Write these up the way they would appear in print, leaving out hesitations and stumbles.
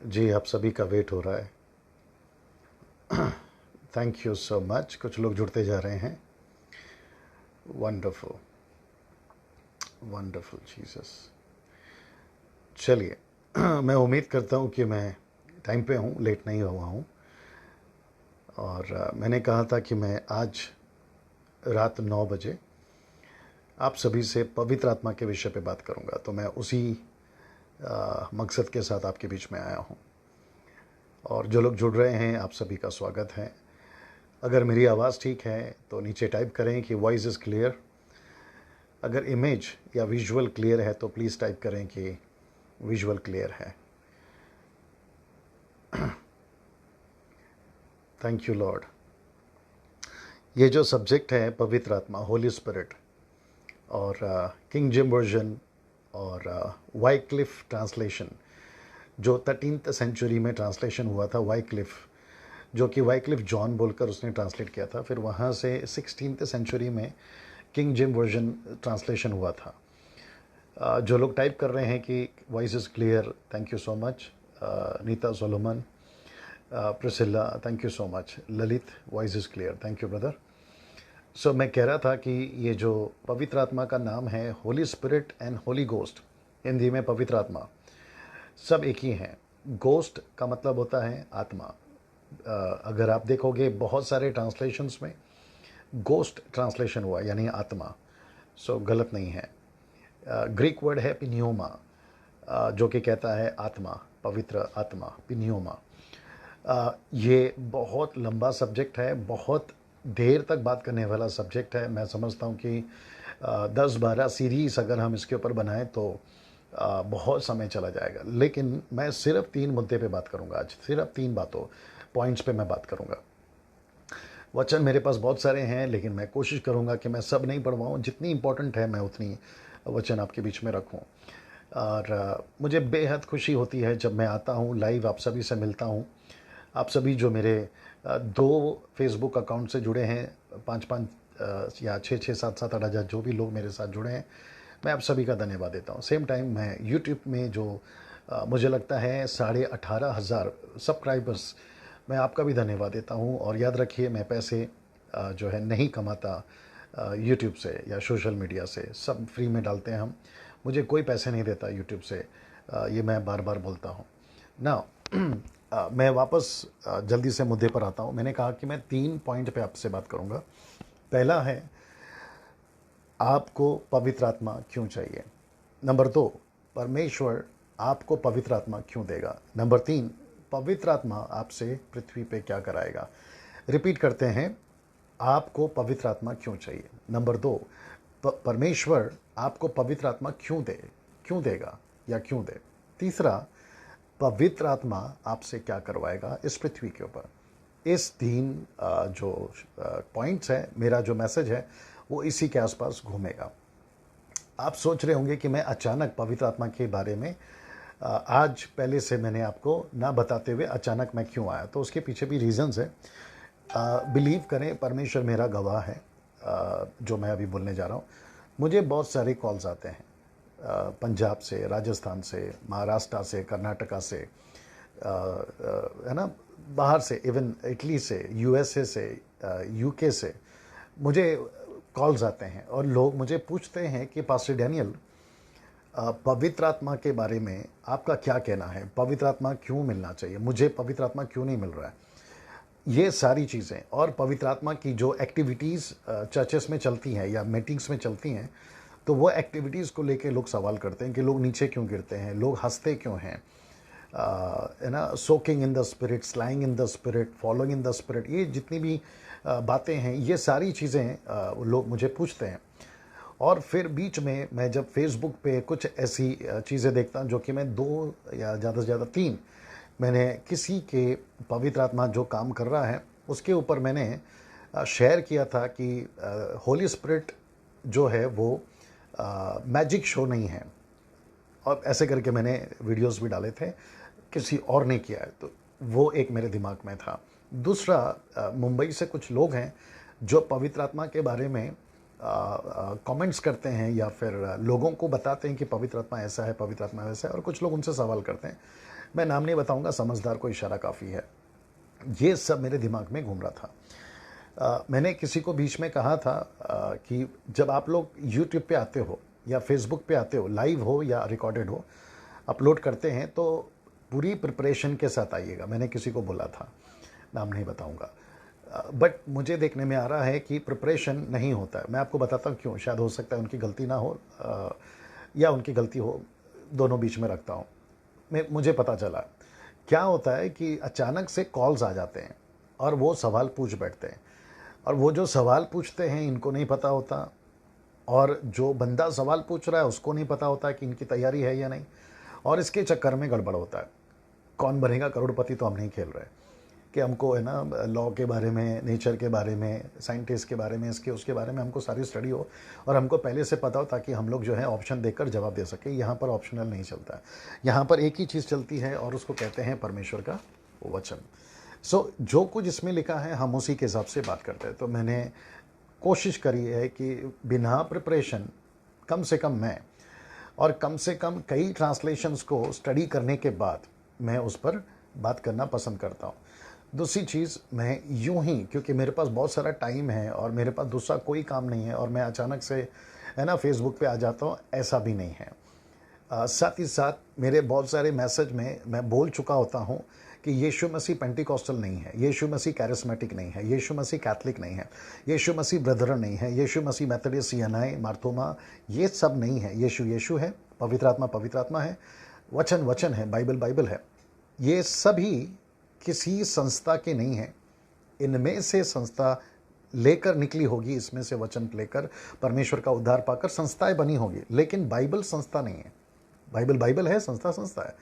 जी, आप सभी का वेट हो रहा है। Thank you so much. कुछ लोग जुड़ते जा रहे हैं। Wonderful, wonderful Jesus. चलिए, मैं उम्मीद करता हूँ कि मैं टाइम पे हूँ, लेट नहीं हुआ हूँ। और मैंने कहा था कि मैं आज रात 9 बजे आप सभी से पवित्र आत्मा के विषय पे बात करूँगा। तो मैं उसी मकसद के साथ आपके बीच में आया हूँ। और जो लोग जुड़ रहे हैं, आप सभी का स्वागत है। अगर मेरी आवाज़ ठीक है तो नीचे टाइप करें कि वॉइस इज़ क्लियर। अगर इमेज या विजुअल क्लियर है तो प्लीज़ टाइप करें कि विजुअल क्लियर है। Thank you Lord. ये जो सब्जेक्ट है पवित्र आत्मा, होली स्पिरिट, और किंग जिम वर्जन और वाइक्लिफ ट्रांसलेशन, जो 13th सेंचुरी में ट्रांसलेशन हुआ था, वाइक्लिफ, जो कि वाइक्लिफ जॉन बोलकर उसने ट्रांसलेट किया था। फिर वहाँ से 16th सेंचुरी में किंग जिम वर्जन ट्रांसलेशन हुआ था। जो लोग टाइप कर रहे हैं कि voice is clear, thank you so much. Neeta Solomon, Priscilla, thank you so much. Lalit, voice is clear, thank you brother. So मैं कह रहा था कि ये जो पवित्र आत्मा का नाम है, Holi spirit and Holi ghost, Hindi में पवित्र आत्मा, सब एक ही हैं। गोस्ट का मतलब होता है आत्मा। अगर आप देखोगे बहुत सारे ट्रांसलेशंस में गोस्ट ट्रांसलेशन हुआ, यानी आत्मा। सो गलत नहीं है। ग्रीक वर्ड है पिनियोमा, जो कि कहता है आत्मा, पवित्र आत्मा, पिनियोमा। ये बहुत लंबा सब्जेक्ट है, बहुत देर तक बात करने वाला सब्जेक्ट है। मैं समझता हूँ कि 10-12 सीरीज़ अगर हम इसके ऊपर बनाएं तो बहुत समय चला जाएगा। लेकिन मैं सिर्फ 3 मुद्दे पे बात करूँगा आज, सिर्फ 3 बातों पॉइंट्स पे मैं बात करूँगा। वचन मेरे पास बहुत सारे हैं, लेकिन मैं कोशिश करूँगा कि मैं सब नहीं पढ़वाऊँ। जितनी इंपॉर्टेंट है मैं उतनी वचन आपके बीच में रखूँ। और मुझे बेहद खुशी होती है जब मैं आता हूँ लाइव, आप सभी से मिलता हूँ। आप सभी जो मेरे 2 फेसबुक अकाउंट से जुड़े हैं, 5-5 या 6-6, 7-7, 8 हज़ार जो भी लोग मेरे साथ जुड़े हैं, मैं आप सभी का धन्यवाद देता हूँ। सेम टाइम मैं यूट्यूब में जो मुझे लगता है 18,500 सब्सक्राइबर्स, मैं आपका भी धन्यवाद देता हूँ। और याद रखिए, मैं पैसे जो है नहीं कमाता यूट्यूब से या सोशल मीडिया से, सब फ्री में डालते हैं हम। मुझे कोई पैसे नहीं देता यूट्यूब से, ये मैं बार बार बोलता हूँ ना। मैं वापस जल्दी से मुद्दे पर आता हूँ। मैंने कहा कि मैं 3 पॉइंट पे आपसे बात करूँगा। पहला है, आपको पवित्र आत्मा क्यों चाहिए। नंबर 2, परमेश्वर आपको पवित्र आत्मा क्यों देगा। नंबर 3, पवित्र आत्मा आपसे पृथ्वी पे क्या कराएगा। रिपीट करते हैं, आपको पवित्र आत्मा क्यों चाहिए। नंबर 2, परमेश्वर आपको पवित्र आत्मा क्यों देगा या क्यों दे। तीसरा, पवित्र आत्मा आपसे क्या करवाएगा इस पृथ्वी के ऊपर। इस 3 जो पॉइंट्स है, मेरा जो मैसेज है वो इसी के आसपास घूमेगा। आप सोच रहे होंगे कि मैं अचानक पवित्र आत्मा के बारे में आज पहले से मैंने आपको ना बताते हुए अचानक मैं क्यों आया, तो उसके पीछे भी रीजंस है। बिलीव करें, परमेश्वर मेरा गवाह है। जो मैं अभी बोलने जा रहा हूँ, मुझे बहुत सारे कॉल्स आते हैं, पंजाब से, राजस्थान से, महाराष्ट्र से, कर्नाटका से, है ना, बाहर से, इवन इटली से, यूएसए से, यूके से मुझे कॉल्स आते हैं। और लोग मुझे पूछते हैं कि पास्टर डैनियल, पवित्र आत्मा के बारे में आपका क्या कहना है, पवित्र आत्मा क्यों मिलना चाहिए, मुझे पवित्र आत्मा क्यों नहीं मिल रहा है। ये सारी चीज़ें और पवित्र आत्मा की जो एक्टिविटीज़ चर्चेस में चलती हैं या मीटिंग्स में चलती हैं, तो वो एक्टिविटीज़ को लेके लोग सवाल करते हैं कि लोग नीचे क्यों गिरते हैं, लोग हंसते क्यों हैं, है ना, soaking in the spirit, slaying in the spirit, following in the spirit, ये जितनी भी बातें हैं, ये सारी चीज़ें लोग मुझे पूछते हैं। और फिर बीच में मैं जब फेसबुक पे कुछ ऐसी चीज़ें देखता हूँ जो कि मैं 2 या ज़्यादा से ज़्यादा 3, मैंने किसी के पवित्र आत्मा जो काम कर रहा है उसके ऊपर मैंने शेयर किया था कि होली स्पिरिट जो है वो मैजिक शो नहीं है, और ऐसे करके मैंने वीडियोस भी डाले थे, किसी और ने किया है, तो वो एक मेरे दिमाग में था। दूसरा, मुंबई से कुछ लोग हैं जो पवित्र आत्मा के बारे में कमेंट्स करते हैं या फिर लोगों को बताते हैं कि पवित्र आत्मा ऐसा है, पवित्र आत्मा वैसा है, और कुछ लोग उनसे सवाल करते हैं। मैं नाम नहीं बताऊंगा, समझदार को इशारा काफ़ी है। ये सब मेरे दिमाग में घूम रहा था। मैंने किसी को बीच में कहा था कि जब आप लोग यूट्यूब पे आते हो या फेसबुक पे आते हो, लाइव हो या रिकॉर्डेड हो, अपलोड करते हैं तो पूरी प्रिपरेशन के साथ आइएगा। मैंने किसी को बोला था, नाम नहीं बताऊंगा। बट मुझे देखने में आ रहा है कि प्रिपरेशन नहीं होता है। मैं आपको बताता हूँ क्यों। शायद हो सकता है उनकी गलती ना हो या उनकी गलती हो, दोनों बीच में रखता हूँ। मुझे पता चला क्या होता है कि अचानक से कॉल्स आ जाते हैं और वो सवाल पूछ बैठते हैं, और वो जो सवाल पूछते हैं इनको नहीं पता होता, और जो बंदा सवाल पूछ रहा है उसको नहीं पता होता कि इनकी तैयारी है या नहीं, और इसके चक्कर में गड़बड़ होता है। कौन बनेगा करोड़पति तो हम नहीं खेल रहे कि हमको है ना लॉ के बारे में, नेचर के बारे में, साइंटिस्ट के बारे में, इसके उसके बारे में हमको सारी स्टडी हो और हमको पहले से पता हो, ताकि हम लोग जो है ऑप्शन देकर जवाब दे सके। यहाँ पर ऑप्शनल नहीं चलता है, यहाँ पर एक ही चीज़ चलती है और उसको कहते हैं परमेश्वर का वचन। सो जो कुछ इसमें लिखा है हम उसी के हिसाब से बात करते हैं। तो मैंने कोशिश करी है कि बिना प्रिपरेशन कम से कम मैं, और कम से कम कई ट्रांसलेशंस को स्टडी करने के बाद मैं उस पर बात करना पसंद करता हूँ। दूसरी चीज़, मैं यूं ही, क्योंकि मेरे पास बहुत सारा टाइम है और मेरे पास दूसरा कोई काम नहीं है और मैं अचानक से है ना फेसबुक पे आ जाता हूँ, ऐसा भी नहीं है। साथ ही साथ मेरे बहुत सारे मैसेज में मैं बोल चुका होता हूँ कि यीशु मसीह पेंटिकॉस्टल नहीं है, यीशु मसीह कैरिस्मेटिक नहीं है, यीशु मसीह कैथलिक नहीं है, यीशु मसीह ब्रदरन नहीं है, यीशु मसीह मेथोडिस्ट, सीएनआई, मार्थोमा, ये सब नहीं है। यीशु यीशु है, पवित्र आत्मा है, वचन वचन है, बाइबल बाइबल है। ये सभी किसी संस्था के नहीं है। इनमें से संस्था लेकर निकली होगी, इसमें से वचन लेकर परमेश्वर का उद्धार पाकर संस्थाएं बनी होगी, लेकिन बाइबल संस्था नहीं है। बाइबल बाइबल है, संस्था संस्था है।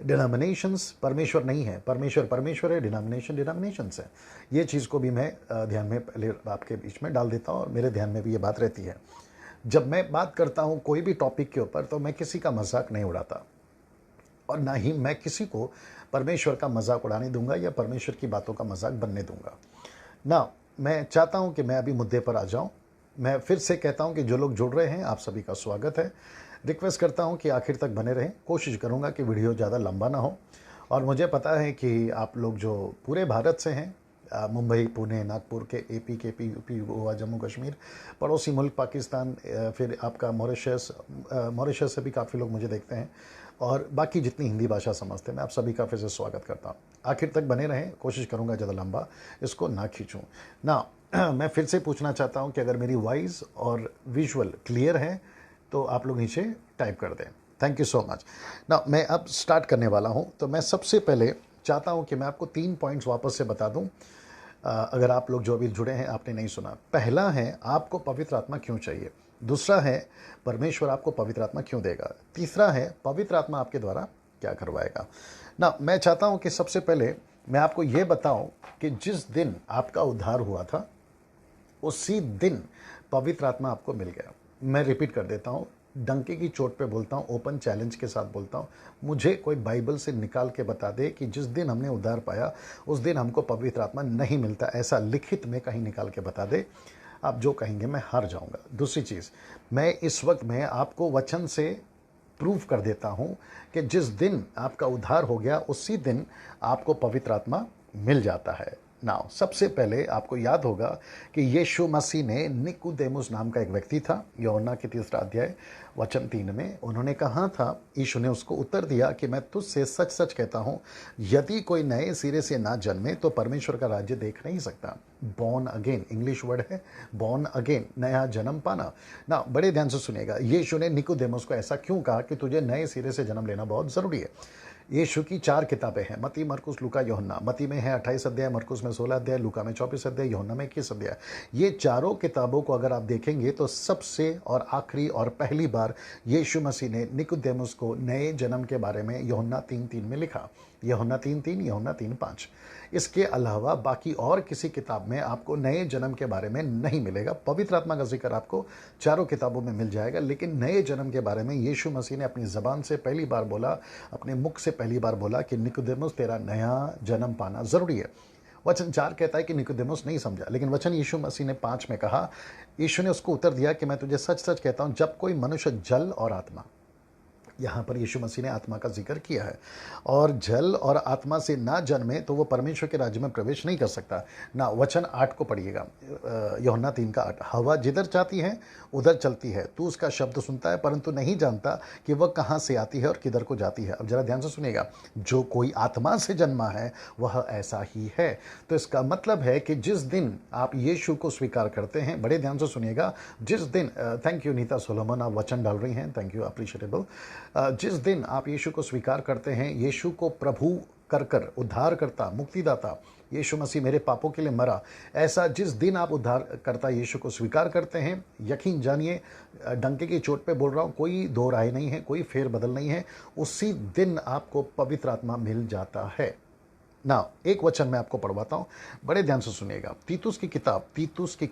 डिनोमिनेशंस परमेश्वर नहीं है, परमेश्वर परमेश्वर है, डिनोमिनेशन डिनोमिनेशंस है। ये चीज़ को भी मैं ध्यान में पहले आपके बीच में डाल देता हूँ और मेरे ध्यान में भी ये बात रहती है। जब मैं बात करता हूँ कोई भी टॉपिक के ऊपर, तो मैं किसी का मजाक नहीं उड़ाता और ना ही मैं किसी को परमेश्वर का मजाक उड़ाने दूंगा या परमेश्वर की बातों का मजाक बनने दूंगा ना। मैं चाहता हूं कि मैं अभी मुद्दे पर आ जाऊं। मैं फिर से कहता हूं कि जो लोग जुड़ रहे हैं आप सभी का स्वागत है। रिक्वेस्ट करता हूं कि आखिर तक बने रहें। कोशिश करूंगा कि वीडियो ज़्यादा लंबा ना हो, और मुझे पता है कि आप लोग जो पूरे भारत से हैं, मुंबई, पुणे, नागपुर के, एपी के, यूपी, गोवा, जम्मू कश्मीर, पड़ोसी मुल्क पाकिस्तान, फिर आपका मॉरिशस से भी काफ़ी लोग मुझे देखते हैं, और बाकी जितनी हिंदी भाषा समझते हैं, मैं आप सभी का फिर से स्वागत करता हूँ। आखिर तक बने रहें। कोशिश करूँगा ज़्यादा लंबा इसको ना खींचूँ ना। मैं फिर से पूछना चाहता हूँ कि अगर मेरी वॉइस और विजुअल क्लियर है तो आप लोग नीचे टाइप कर दें। थैंक यू सो मच ना। मैं अब स्टार्ट करने वाला हूँ। तो मैं सबसे पहले चाहता हूँ कि मैं आपको 3 पॉइंट्स वापस से बता दूँ, अगर आप लोग जो अभी जुड़े हैं आपने नहीं सुना। पहला है, आपको पवित्र आत्मा क्यों चाहिए। दूसरा है, परमेश्वर आपको पवित्र आत्मा क्यों देगा। तीसरा है, पवित्र आत्मा आपके द्वारा क्या करवाएगा ना। मैं चाहता हूं कि सबसे पहले मैं आपको यह बताऊं कि जिस दिन आपका उद्धार हुआ था उसी दिन पवित्र आत्मा आपको मिल गया। मैं रिपीट कर देता हूं, डंके की चोट पे बोलता हूं, ओपन चैलेंज के साथ बोलता हूं, मुझे कोई बाइबल से निकाल के बता दे कि जिस दिन हमने उद्धार पाया उस दिन हमको पवित्र आत्मा नहीं मिलता, ऐसा लिखित में कहीं निकाल के बता दे। आप जो कहेंगे मैं हार जाऊंगा। दूसरी चीज़, मैं इस वक्त में आपको वचन से प्रूव कर देता हूं कि जिस दिन आपका उद्धार हो गया उसी दिन आपको पवित्र आत्मा मिल जाता है। नाउ सबसे पहले आपको याद होगा कि यीशु मसीह ने निकुदेमुस नाम का एक व्यक्ति था, यूहन्ना के 3 अध्याय वचन 3 में उन्होंने कहा था, यीशु ने उसको उत्तर दिया कि मैं तुझसे सच सच कहता हूँ, यदि कोई नए सिरे से ना जन्मे तो परमेश्वर का राज्य देख नहीं सकता। बॉर्न अगेन, इंग्लिश वर्ड है बॉर्न अगेन, नया जन्म पाना ना। बड़े ध्यान से सुनिएगा, यीशु ने निकुदेमुस को ऐसा क्यों कहा कि तुझे नए सिरे से जन्म लेना बहुत ज़रूरी है। यीशु की 4 किताबें हैं, मती, मरकुस, लूका, यूहन्ना। मती में है 28 अध्याय, मरकुस में 16 अध्याय, लूका में 24 अध्याय, यूहन्ना में 21 अध्याय। ये चारों किताबों को अगर आप देखेंगे तो सबसे और आखिरी और पहली बार यीशु मसीह ने निकुदेमुस को नए जन्म के बारे में यूहन्ना 3:3 में लिखा। यूहन्ना 3:3, यूहन्ना 3:5। इसके अलावा बाकी और किसी किताब में आपको नए जन्म के बारे में नहीं मिलेगा। पवित्र आत्मा का जिक्र आपको चारों किताबों में मिल जाएगा, लेकिन नए जन्म के बारे में यीशु मसीह ने अपनी ज़बान से पहली बार बोला, अपने मुख से पहली बार बोला कि निकुदेमुस तेरा नया जन्म पाना ज़रूरी है। वचन 4 कहता है कि निकुदेमुस नहीं समझा, लेकिन वचन यीशु मसीह ने 5 में कहा, यीशु ने उसको उत्तर दिया कि मैं तुझे सच सच कहता हूँ, जब कोई मनुष्य जल और आत्मा यहाँ पर यीशु मसीह ने आत्मा का जिक्र किया है। और जल और आत्मा से ना जन्मे तो वो परमेश्वर के राज्य में प्रवेश नहीं कर सकता। ना वचन 8 को पढ़िएगा, यूहन्ना 3:8। हवा जिधर चाहती है उधर चलती है, तू उसका शब्द सुनता है परंतु नहीं जानता कि वह कहाँ से आती है और किधर को जाती है। अब जरा ध्यान से सुनिएगा, जो कोई आत्मा से जन्मा है वह ऐसा ही है। तो इसका मतलब है कि जिस दिन आप यीशु को स्वीकार करते हैं, बड़े ध्यान से सुनिएगा, जिस दिन थैंक यू नीता सोलोमन, आप वचन डाल रही हैं, थैंक यू, अप्रिशिएटेबल। जिस दिन आप यीशु को स्वीकार करते हैं, यीशु को प्रभु कर उद्धार करता, मुक्तिदाता, यीशु मसीह मेरे पापों के लिए मरा, ऐसा जिस दिन आप उद्धार करता यीशु को स्वीकार करते हैं, यकीन जानिए, डंके की चोट पे बोल रहा हूँ, कोई दो राय नहीं है, कोई फेर बदल नहीं है, उसी दिन आपको पवित्र आत्मा मिल जाता है। ना एक वचन मैं आपको पढ़वाता हूँ, बड़े ध्यान से सुनिएगा। तीतुस की किताब, तीतुस की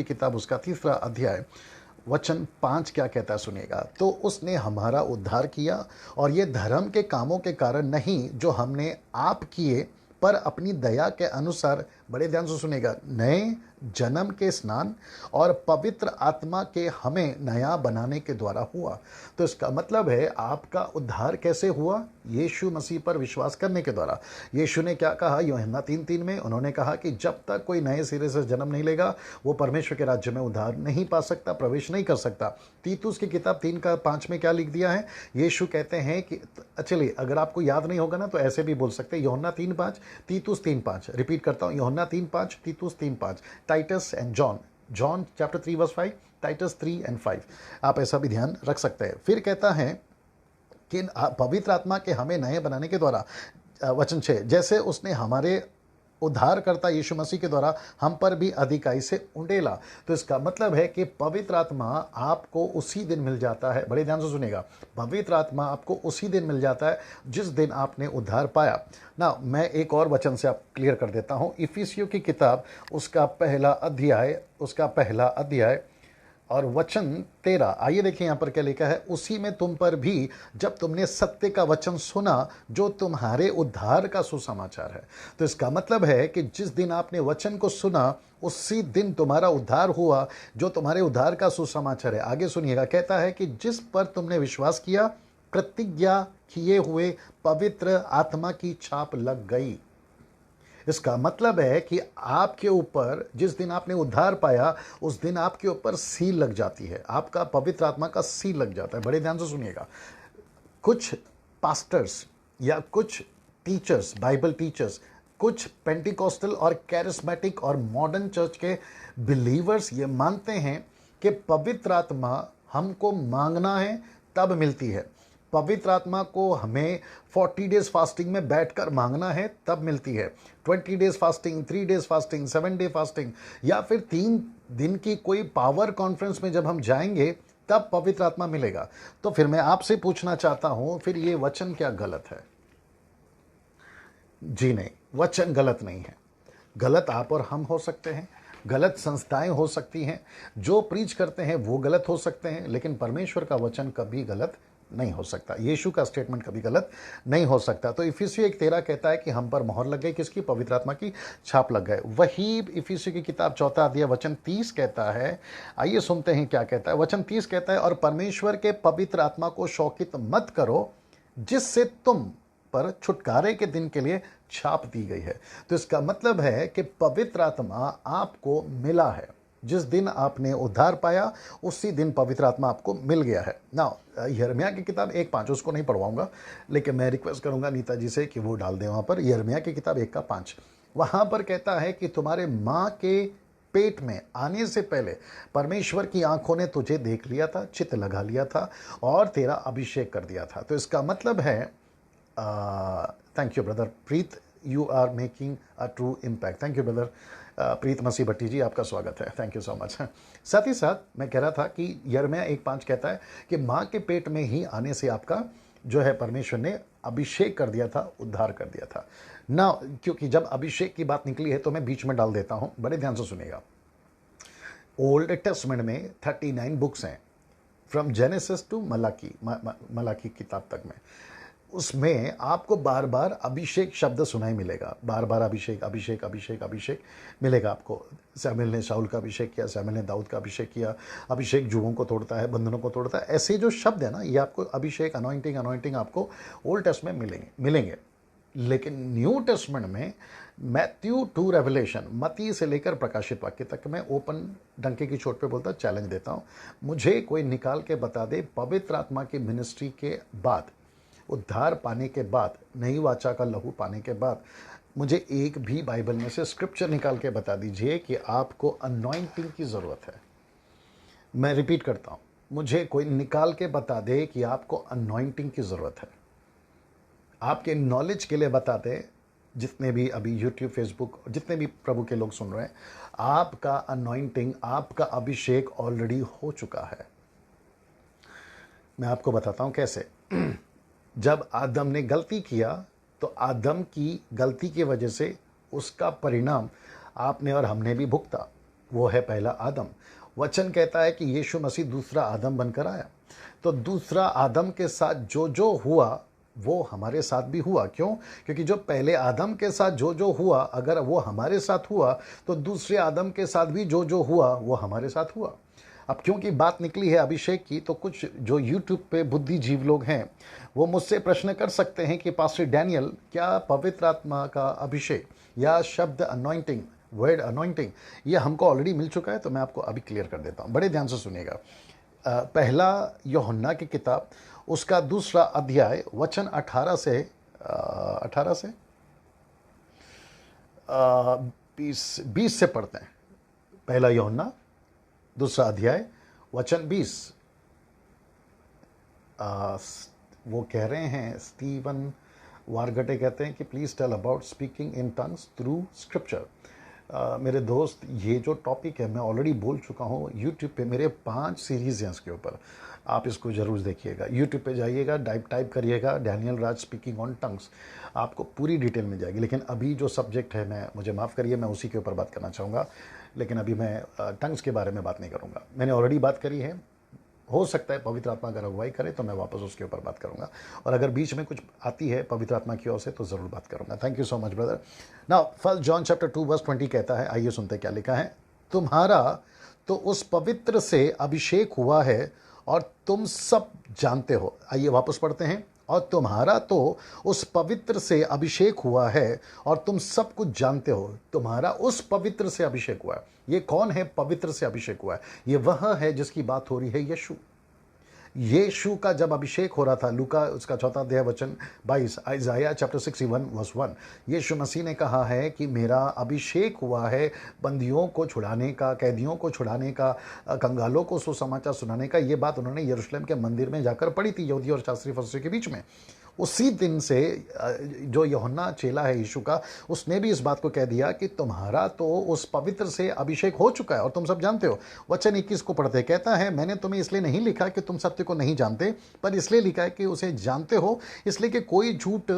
किताब, उसका 3 अध्याय वचन 5 क्या कहता है सुनिएगा। तो उसने हमारा उद्धार किया और ये धर्म के कामों के कारण नहीं जो हमने आप किए, पर अपनी दया के अनुसार, बड़े ध्यान से सुनिएगा, नए जन्म के स्नान और पवित्र आत्मा के हमें नया बनाने के द्वारा हुआ। तो इसका मतलब है आपका उद्धार कैसे हुआ? यीशु मसीह पर विश्वास करने के द्वारा। यीशु ने क्या कहा यूहन्ना 3:3 में? उन्होंने कहा कि जब तक कोई नए सिरे से जन्म नहीं लेगा वो परमेश्वर के राज्य में उद्धार नहीं पा सकता, प्रवेश नहीं कर सकता। तीतुस की किताब 3:5 में क्या लिख दिया है? यीशु कहते हैं कि, चलिए अगर आपको याद नहीं होगा ना तो ऐसे भी बोल सकते हैं, यूहन्ना 3:5, तीतुस 3:5। रिपीट करता हूँ, यूहन्ना 3:5, तीतुस 3:5, Titus and John chapter 3 verse 5, Titus 3 and 5। आप ऐसा भी ध्यान रख सकते हैं। फिर कहता है कि पवित्र आत्मा के हमें नए बनाने के द्वारा, वचन 6, जैसे उसने हमारे उद्धारकर्ता यीशु मसीह के द्वारा हम पर भी अधिकाई से उंडेला। तो इसका मतलब है कि पवित्र आत्मा आपको उसी दिन मिल जाता है। बड़े ध्यान से सुनेगा, पवित्र आत्मा आपको उसी दिन मिल जाता है जिस दिन आपने उद्धार पाया ना। मैं एक और वचन से आप क्लियर कर देता हूँ, इफिसियों की किताब, उसका पहला अध्याय और वचन 13। आइए देखिए यहाँ पर क्या लिखा है, उसी में तुम पर भी जब तुमने सत्य का वचन सुना जो तुम्हारे उद्धार का सुसमाचार है। तो इसका मतलब है कि जिस दिन आपने वचन को सुना उसी दिन तुम्हारा उद्धार हुआ, जो तुम्हारे उद्धार का सुसमाचार है। आगे सुनिएगा, कहता है कि जिस पर तुमने विश्वास किया, प्रतिज्ञा किए हुए पवित्र आत्मा की छाप लग गई। इसका मतलब है कि आपके ऊपर जिस दिन आपने उद्धार पाया उस दिन आपके ऊपर सील लग जाती है, आपका पवित्र आत्मा का सील लग जाता है। बड़े ध्यान से सुनिएगा, कुछ पास्टर्स या कुछ टीचर्स, बाइबल टीचर्स, कुछ पेंटिकॉस्टल और कैरिस्मेटिक और मॉडर्न चर्च के बिलीवर्स ये मानते हैं कि पवित्र आत्मा हमको मांगना है तब मिलती है। पवित्र आत्मा को हमें 40 डेज फास्टिंग में बैठकर मांगना है तब मिलती है। 20 days fasting, 3 days fasting, 7 day fasting, या फिर 3 दिन की कोई पावर कॉन्फ्रेंस में जब हम जाएंगे तब पवित्र आत्मा मिलेगा। तो फिर मैं आपसे पूछना चाहता हूं, फिर ये वचन क्या गलत है? जी नहीं, वचन गलत नहीं है। गलत आप और हम हो सकते हैं, गलत संस्थाएं हो सकती हैं, जो प्रीच करते हैं वो गलत हो सकते हैं, लेकिन परमेश्वर का वचन कभी गलत नहीं हो सकता। यीशु का स्टेटमेंट कभी गलत नहीं हो सकता। तो इफिसियों 1:13 कहता है कि हम पर मोहर लग गई, किसकी? पवित्र आत्मा की छाप लग गए। वही इफिसियों की किताब 4 अध्याय वचन 30 कहता है, आइए सुनते हैं क्या कहता है। वचन 30 कहता है, और परमेश्वर के पवित्र आत्मा को शौकित मत करो जिससे तुम पर छुटकारे के दिन के लिए छाप दी गई है। तो इसका मतलब है कि पवित्र आत्मा आपको मिला है, जिस दिन आपने उद्धार पाया उसी दिन पवित्र आत्मा आपको मिल गया है ना। यिर्मयाह की किताब 1:5, उसको नहीं पढ़वाऊंगा, लेकिन मैं रिक्वेस्ट करूंगा नीता जी से कि वो डाल दें वहाँ पर। यिर्मयाह की किताब 1:5, वहाँ पर कहता है कि तुम्हारे माँ के पेट में आने से पहले परमेश्वर की आंखों ने तुझे देख लिया था, चित्त लगा लिया था और तेरा अभिषेक कर दिया था। तो इसका मतलब है, thank you brother Preet, you are making a true impact. Thank you brother Preet Masih Bhatti ji, आपका स्वागत है, थैंक यू सो मच। साथ ही साथ मैं कह रहा था कि यिर्मयाह 1:5 कहता है कि माँ के पेट में ही आने से आपका जो है परमेश्वर ने अभिषेक कर दिया था, उद्धार कर दिया था ना। क्योंकि जब अभिषेक की बात निकली है तो मैं बीच में डाल देता हूँ, बड़े ध्यान से सुनिएगा। ओल्ड टेस्टमेंट में 39 बुक्स हैं, from Genesis to Malachi, Malachi किताब तक में। उसमें आपको बार बार अभिषेक शब्द सुनाई मिलेगा, बार बार अभिषेक अभिषेक अभिषेक अभिषेक मिलेगा आपको। सैमुएल ने शाऊल का अभिषेक किया, सैमुएल ने दाऊद का अभिषेक किया, अभिषेक जुओं को तोड़ता है, बंधनों को तोड़ता है। ऐसे जो शब्द है ना, ये आपको अभिषेक, अनॉइंटिंग अनॉइंटिंग आपको ओल्ड टेस्टमेंट में मिलेंगे। लेकिन न्यू टेस्टमेंट में मैथ्यू टू रेवलेशन, मती से लेकर प्रकाशित वाक्य तक, मैं ओपन डंके की चोट पे बोलता चैलेंज देता हूँ, मुझे कोई निकाल के बता दे पवित्र आत्मा की मिनिस्ट्री के बाद, उद्धार पाने के बाद, नई वाचा का लहू पाने के बाद, मुझे एक भी बाइबल में से स्क्रिप्चर निकाल के बता दीजिए कि आपको अनॉइंटिंग की ज़रूरत है। मैं रिपीट करता हूँ, मुझे कोई निकाल के बता दे कि आपको अनॉइंटिंग की ज़रूरत है। आपके नॉलेज के लिए बता दे, जितने भी अभी यूट्यूब, फेसबुक, जितने भी प्रभु के लोग सुन रहे हैं, आपका अनॉइंटिंग, आपका अभिषेक ऑलरेडी हो चुका है। मैं आपको बताता हूँ कैसे। जब आदम ने गलती किया तो आदम की गलती की वजह से उसका परिणाम आपने और हमने भी भुगता। वो है पहला आदम। वचन कहता है कि यीशु मसीह दूसरा आदम बनकर आया। तो दूसरा आदम के साथ जो जो हुआ वो हमारे साथ भी हुआ। क्यों? क्योंकि जो पहले आदम के साथ जो जो हुआ, अगर वो हमारे साथ हुआ तो दूसरे आदम के साथ भी जो जो हुआ वो हमारे साथ हुआ। अब क्योंकि बात निकली है अभिषेक की, तो कुछ जो यूट्यूब पे बुद्धिजीव लोग हैं वो मुझसे प्रश्न कर सकते हैं कि पास्टर डैनियल, क्या पवित्र आत्मा का अभिषेक या शब्द अनॉइंटिंग, वर्ड अनॉइंटिंग, ये हमको ऑलरेडी मिल चुका है? तो मैं आपको अभी क्लियर कर देता हूँ, बड़े ध्यान से सुनिएगा। पहला यूहन्ना की किताब, उसका दूसरा अध्याय, वचन 18 से 20 से पढ़ते हैं। पहला यूहन्ना दूसरा अध्याय वचन 20। वो कह रहे हैं, स्टीवन वारगटे कहते हैं कि please tell about speaking in tongues through scripture. मेरे दोस्त, ये जो टॉपिक है मैं ऑलरेडी बोल चुका हूँ। यूट्यूब पे मेरे 5 सीरीज़ हैं इसके ऊपर, आप इसको ज़रूर देखिएगा। यूट्यूब पे जाइएगा, टाइप करिएगा Daniel Raj speaking on tongues, आपको पूरी डिटेल मिल जाएगी। लेकिन अभी जो सब्जेक्ट है, मुझे माफ़ करिए, मैं उसी के ऊपर बात करना चाहूँगा। लेकिन अभी मैं टंग्स के बारे में बात नहीं करूँगा, मैंने ऑलरेडी बात करी है। हो सकता है पवित्र आत्मा अगर अगुवाई करे तो मैं वापस उसके ऊपर बात करूंगा, और अगर बीच में कुछ आती है पवित्र आत्मा की ओर से तो ज़रूर बात करूंगा। Thank you so much brother. Now 1 John chapter 2 verse 20 कहता है, आइए सुनते क्या लिखा है। तुम्हारा तो उस पवित्र से अभिषेक हुआ है और तुम सब जानते हो। आइए वापस पढ़ते हैं। और तुम्हारा तो उस पवित्र से अभिषेक हुआ है और तुम सब कुछ जानते हो। तुम्हारा उस पवित्र से अभिषेक हुआ है। ये कौन है पवित्र से अभिषेक हुआ है? ये वह है जिसकी बात हो रही है, यीशु। यीशु का जब अभिषेक हो रहा था, लूका उसका 4 अध्याय वचन 22, आइज़ाया चैप्टर 61 वर्स 1, यीशु मसीह ने कहा है कि मेरा अभिषेक हुआ है बंदियों को छुड़ाने का, कैदियों को छुड़ाने का, कंगालों को सुसमाचार सुनाने का। ये बात उन्होंने यरूशलेम के मंदिर में जाकर पढ़ी थी, यहूदी और शास्त्री फरीसी के बीच में। उसी दिन से जो यूहन्ना चेला है यीशु का, उसने भी इस बात को कह दिया कि तुम्हारा तो उस पवित्र से अभिषेक हो चुका है और तुम सब जानते हो। वचन 21 को पढ़ते, कहता है, मैंने तुम्हें इसलिए नहीं लिखा कि तुम सत्य को नहीं जानते, पर इसलिए लिखा है कि उसे जानते हो, इसलिए कि कोई झूठ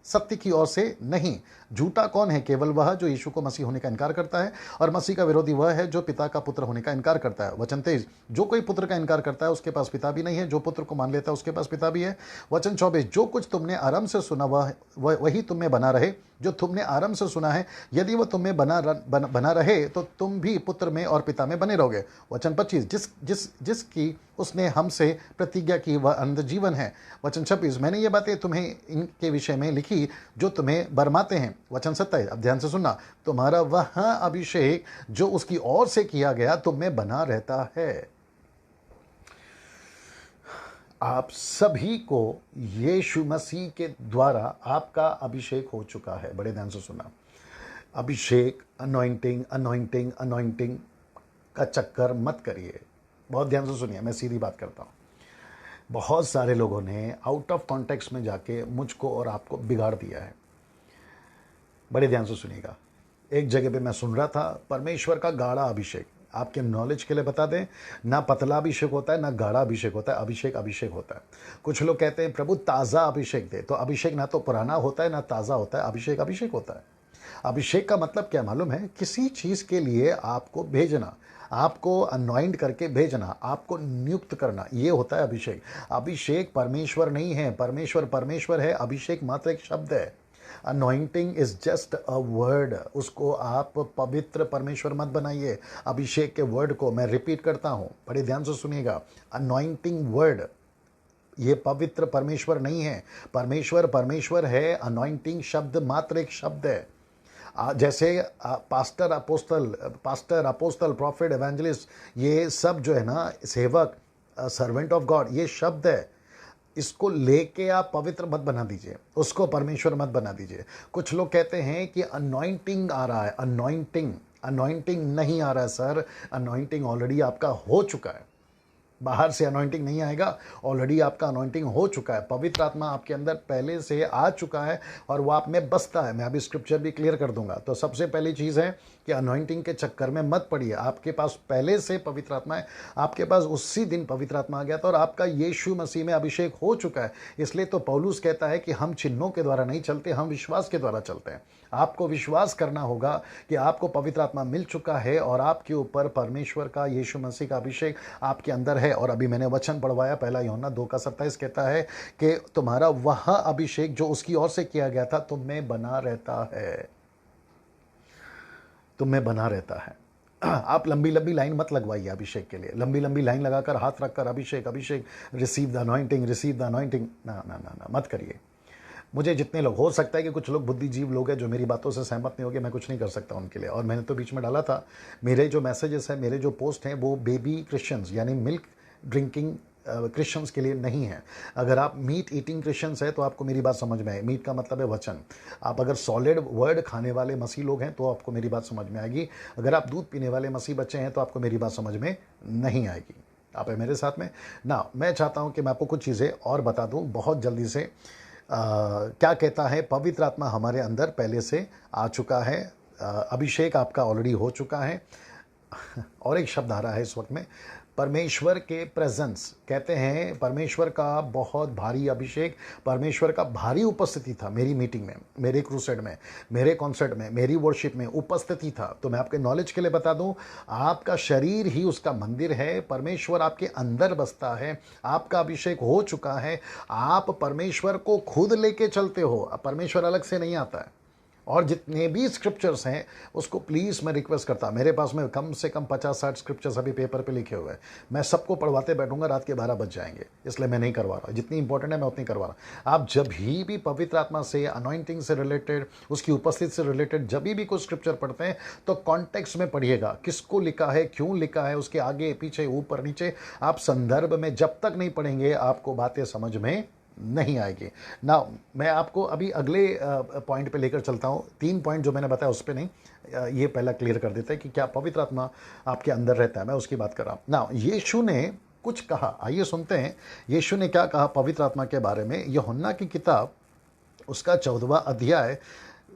सत्य की ओर से नहीं। झूठा कौन है? केवल वह जो यीशु को मसीह होने का इनकार करता है, और मसीह का विरोधी वह है जो पिता का पुत्र होने का इनकार करता है। वचन 23, जो कोई पुत्र का इनकार करता है उसके पास पिता भी नहीं है, जो पुत्र को मान लेता है उसके पास पिता भी है। वचन 24, जो कुछ तुमने आरंभ से सुना वही तुम में बना रहे। जो तुमने आरंभ से सुना है, यदि वह तुम में बना रहे तो तुम भी पुत्र में और पिता में बने रहोगे। वचन 25, जिसकी उसने हमसे प्रतिज्ञा की वह अनंत जीवन है। वचन 26, मैंने ये बातें तुम्हें इनके विषय में लिखी जो तुम्हें बरमाते हैं। वचन 27, अब ध्यान से सुनना, तुम्हारा वह अभिषेक जो उसकी ओर से किया गया तुम में बना रहता है। आप सभी को यीशु मसीह के द्वारा आपका अभिषेक हो चुका है। बड़े ध्यान से सुना, अभिषेक, अनॉइंटिंग अनॉइंटिंग अनॉइंटिंग का चक्कर मत करिए। बहुत ध्यान से सुनिए, मैं सीधी बात करता हूँ। बहुत सारे लोगों ने आउट ऑफ कॉन्टेक्स्ट में जाके मुझको और आपको बिगाड़ दिया है। बड़े ध्यान से सुनिएगा। एक जगह पे मैं सुन रहा था, परमेश्वर का गाढ़ा अभिषेक। आपके नॉलेज के लिए बता दें, ना पतला अभिषेक होता है ना गाढ़ा अभिषेक होता है, अभिषेक होता है। कुछ लोग कहते हैं प्रभु ताज़ा अभिषेक दे, तो अभिषेक ना तो पुराना होता है ना ताज़ा होता है, अभिषेक होता है। अभिषेक का मतलब क्या मालूम है? किसी चीज़ के लिए आपको भेजना, आपको अनॉइंट करके भेजना, आपको नियुक्त करना, ये होता है अभिषेक। अभिषेक परमेश्वर नहीं है, परमेश्वर परमेश्वर है, अभिषेक मात्र एक शब्द है। Anointing is just a word, उसको आप पवित्र परमेश्वर मत बनाइए। अभिषेक के वर्ड को मैं रिपीट करता हूँ, बड़े ध्यान से सुनिएगा। अनॉइंटिंग वर्ड, ये पवित्र परमेश्वर नहीं है। परमेश्वर परमेश्वर है, अनॉइंटिंग शब्द मात्र एक शब्द है। जैसे पास्टर अपोस्टल प्रॉफिट एवेंजलिस्ट, ये सब जो है ना, सेवक, सर्वेंट ऑफ गॉड, ये शब्द है। इसको लेके आप पवित्र मत बना दीजिए, उसको परमेश्वर मत बना दीजिए। कुछ लोग कहते हैं कि अनॉइंटिंग आ रहा है, अनॉइंटिंग नहीं आ रहा है सर। अनॉइंटिंग ऑलरेडी आपका हो चुका है, बाहर से अनॉइंटिंग नहीं आएगा, ऑलरेडी आपका अनॉइंटिंग हो चुका है। पवित्र आत्मा आपके अंदर पहले से आ चुका है और वो आप में बसता है। मैं अभी स्क्रिप्चर भी क्लियर कर दूंगा। तो सबसे पहली चीज़ है कि अनॉइंटिंग के चक्कर में मत पड़िए। आपके पास पहले से पवित्र आत्मा है, आपके पास उसी दिन पवित्र आत्मा आ गया था और आपका यीशु मसीह में अभिषेक हो चुका है। इसलिए तो पौलुस कहता है कि हम चिन्हों के द्वारा नहीं चलते, हम विश्वास के द्वारा चलते हैं। आपको विश्वास करना होगा कि आपको पवित्र आत्मा मिल चुका है और आपके ऊपर परमेश्वर का, यीशु मसीह का अभिषेक आपके अंदर है। और अभी मैंने वचन पढ़वाया, पहला यूहन्ना 2:27 कहता है कि तुम्हारा वह अभिषेक जो उसकी ओर से किया गया था तुम में बना रहता है, तुम में बना रहता है। आप लंबी लंबी लाइन मत लगवाइए अभिषेक के लिए। लंबी लंबी लाइन लगाकर हाथ रखकर अभिषेक अभिषेक, रिसीव द अनॉइंटिंग, ना ना ना ना, मत करिए। मुझे जितने लोग, हो सकता है कि कुछ लोग बुद्धिजीव लोग हैं जो मेरी बातों से सहमत नहीं होंगे, मैं कुछ नहीं कर सकता उनके लिए। और मैंने तो बीच में डाला था, मेरे जो मैसेजेस हैं, मेरे जो पोस्ट हैं, वो बेबी क्रिश्चियंस यानी मिल्क ड्रिंकिंग क्रिश्चियंस के लिए नहीं है। अगर आप मीट ईटिंग क्रिश्चियंस हैं तो आपको मेरी बात समझ में आए। मीट का मतलब है वचन। आप अगर सॉलिड वर्ड खाने वाले मसीह लोग हैं तो आपको मेरी बात समझ में आएगी। अगर आप दूध पीने वाले मसीह बच्चे हैं तो आपको मेरी बात समझ में नहीं आएगी। आप है मेरे साथ में ना। मैं चाहता हूँ कि मैं आपको कुछ चीज़ें और बता दूँ बहुत जल्दी से। क्या कहता है? पवित्र आत्मा हमारे अंदर पहले से आ चुका है, अभिषेक आपका ऑलरेडी हो चुका है। और एक शब्द आ रहा है इस वक्त में, परमेश्वर के प्रेजेंस। कहते हैं परमेश्वर का बहुत भारी अभिषेक, परमेश्वर का भारी उपस्थिति था मेरी मीटिंग में, मेरे क्रूसेड में, मेरे कॉन्सर्ट में, मेरी वर्शिप में उपस्थिति था। तो मैं आपके नॉलेज के लिए बता दूं, आपका शरीर ही उसका मंदिर है। परमेश्वर आपके अंदर बसता है, आपका अभिषेक हो चुका है। आप परमेश्वर को खुद लेके चलते हो, परमेश्वर अलग से नहीं आता है। और जितने भी स्क्रिप्चर्स हैं उसको प्लीज़ मैं रिक्वेस्ट करता, मेरे पास में कम से कम 50-60 स्क्रिप्चर्स अभी पेपर पे लिखे हुए हैं। मैं सबको पढ़वाते बैठूंगा, रात के 12 बज जाएंगे, इसलिए मैं नहीं करवा रहा। जितनी इंपॉर्टेंट है मैं उतनी करवा रहा। आप जब भी पवित्र आत्मा से, अनॉइंटिंग से रिलेटेड, उसकी उपस्थिति से रिलेटेड जब भी कोई स्क्रिप्चर पढ़ते हैं तो कॉन्टेक्स्ट में पढ़िएगा, किसको लिखा है, क्यों लिखा है, उसके आगे पीछे ऊपर नीचे। आप संदर्भ में जब तक नहीं पढ़ेंगे आपको बातें समझ में नहीं आएगी ना। मैं आपको अभी अगले पॉइंट पे लेकर चलता हूँ। 3 पॉइंट जो मैंने बताया उस पे नहीं, ये पहला क्लियर कर देता है कि क्या पवित्र आत्मा आपके अंदर रहता है, मैं उसकी बात कर रहा हूँ ना। यीशु ने कुछ कहा, आइए सुनते हैं यीशु ने क्या कहा पवित्र आत्मा के बारे में। यूहन्ना की किताब उसका 14वां अध्याय,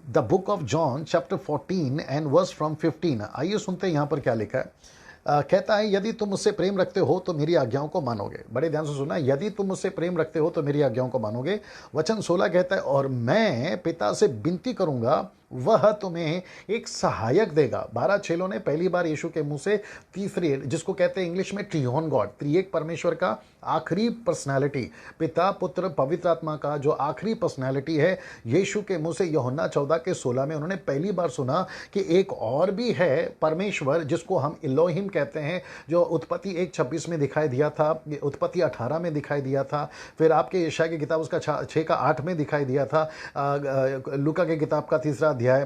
the book of John chapter 14 and verse from 15। आइए सुनते हैं यहाँ पर क्या लिखा है। कहता है यदि तुम मुझसे प्रेम रखते हो तो मेरी आज्ञाओं को मानोगे। बड़े ध्यान से सुना, यदि तुम मुझसे प्रेम रखते हो तो मेरी आज्ञाओं को मानोगे। वचन 16 कहता है और मैं पिता से विनती करूंगा, वह तुम्हें एक सहायक देगा। 12 चेलों ने पहली बार यीशु के मुंह से तीसरी, जिसको कहते हैं इंग्लिश में ट्रियोन गॉड, त्रिएक परमेश्वर का आखिरी पर्सनालिटी, पिता पुत्र पवित्र आत्मा का जो आखिरी पर्सनालिटी है, यीशु के मुंह से यूहन्ना 14:16 में उन्होंने पहली बार सुना कि एक और भी है परमेश्वर जिसको हम इलोहिम कहते हैं, जो उत्पत्ति 1:26 में दिखाई दिया था, उत्पत्ति 18 में दिखाई दिया था, फिर आपके यशायाह की किताब उसका 6:8 में दिखाई दिया था, लूका की किताब का 3रा अध्याय,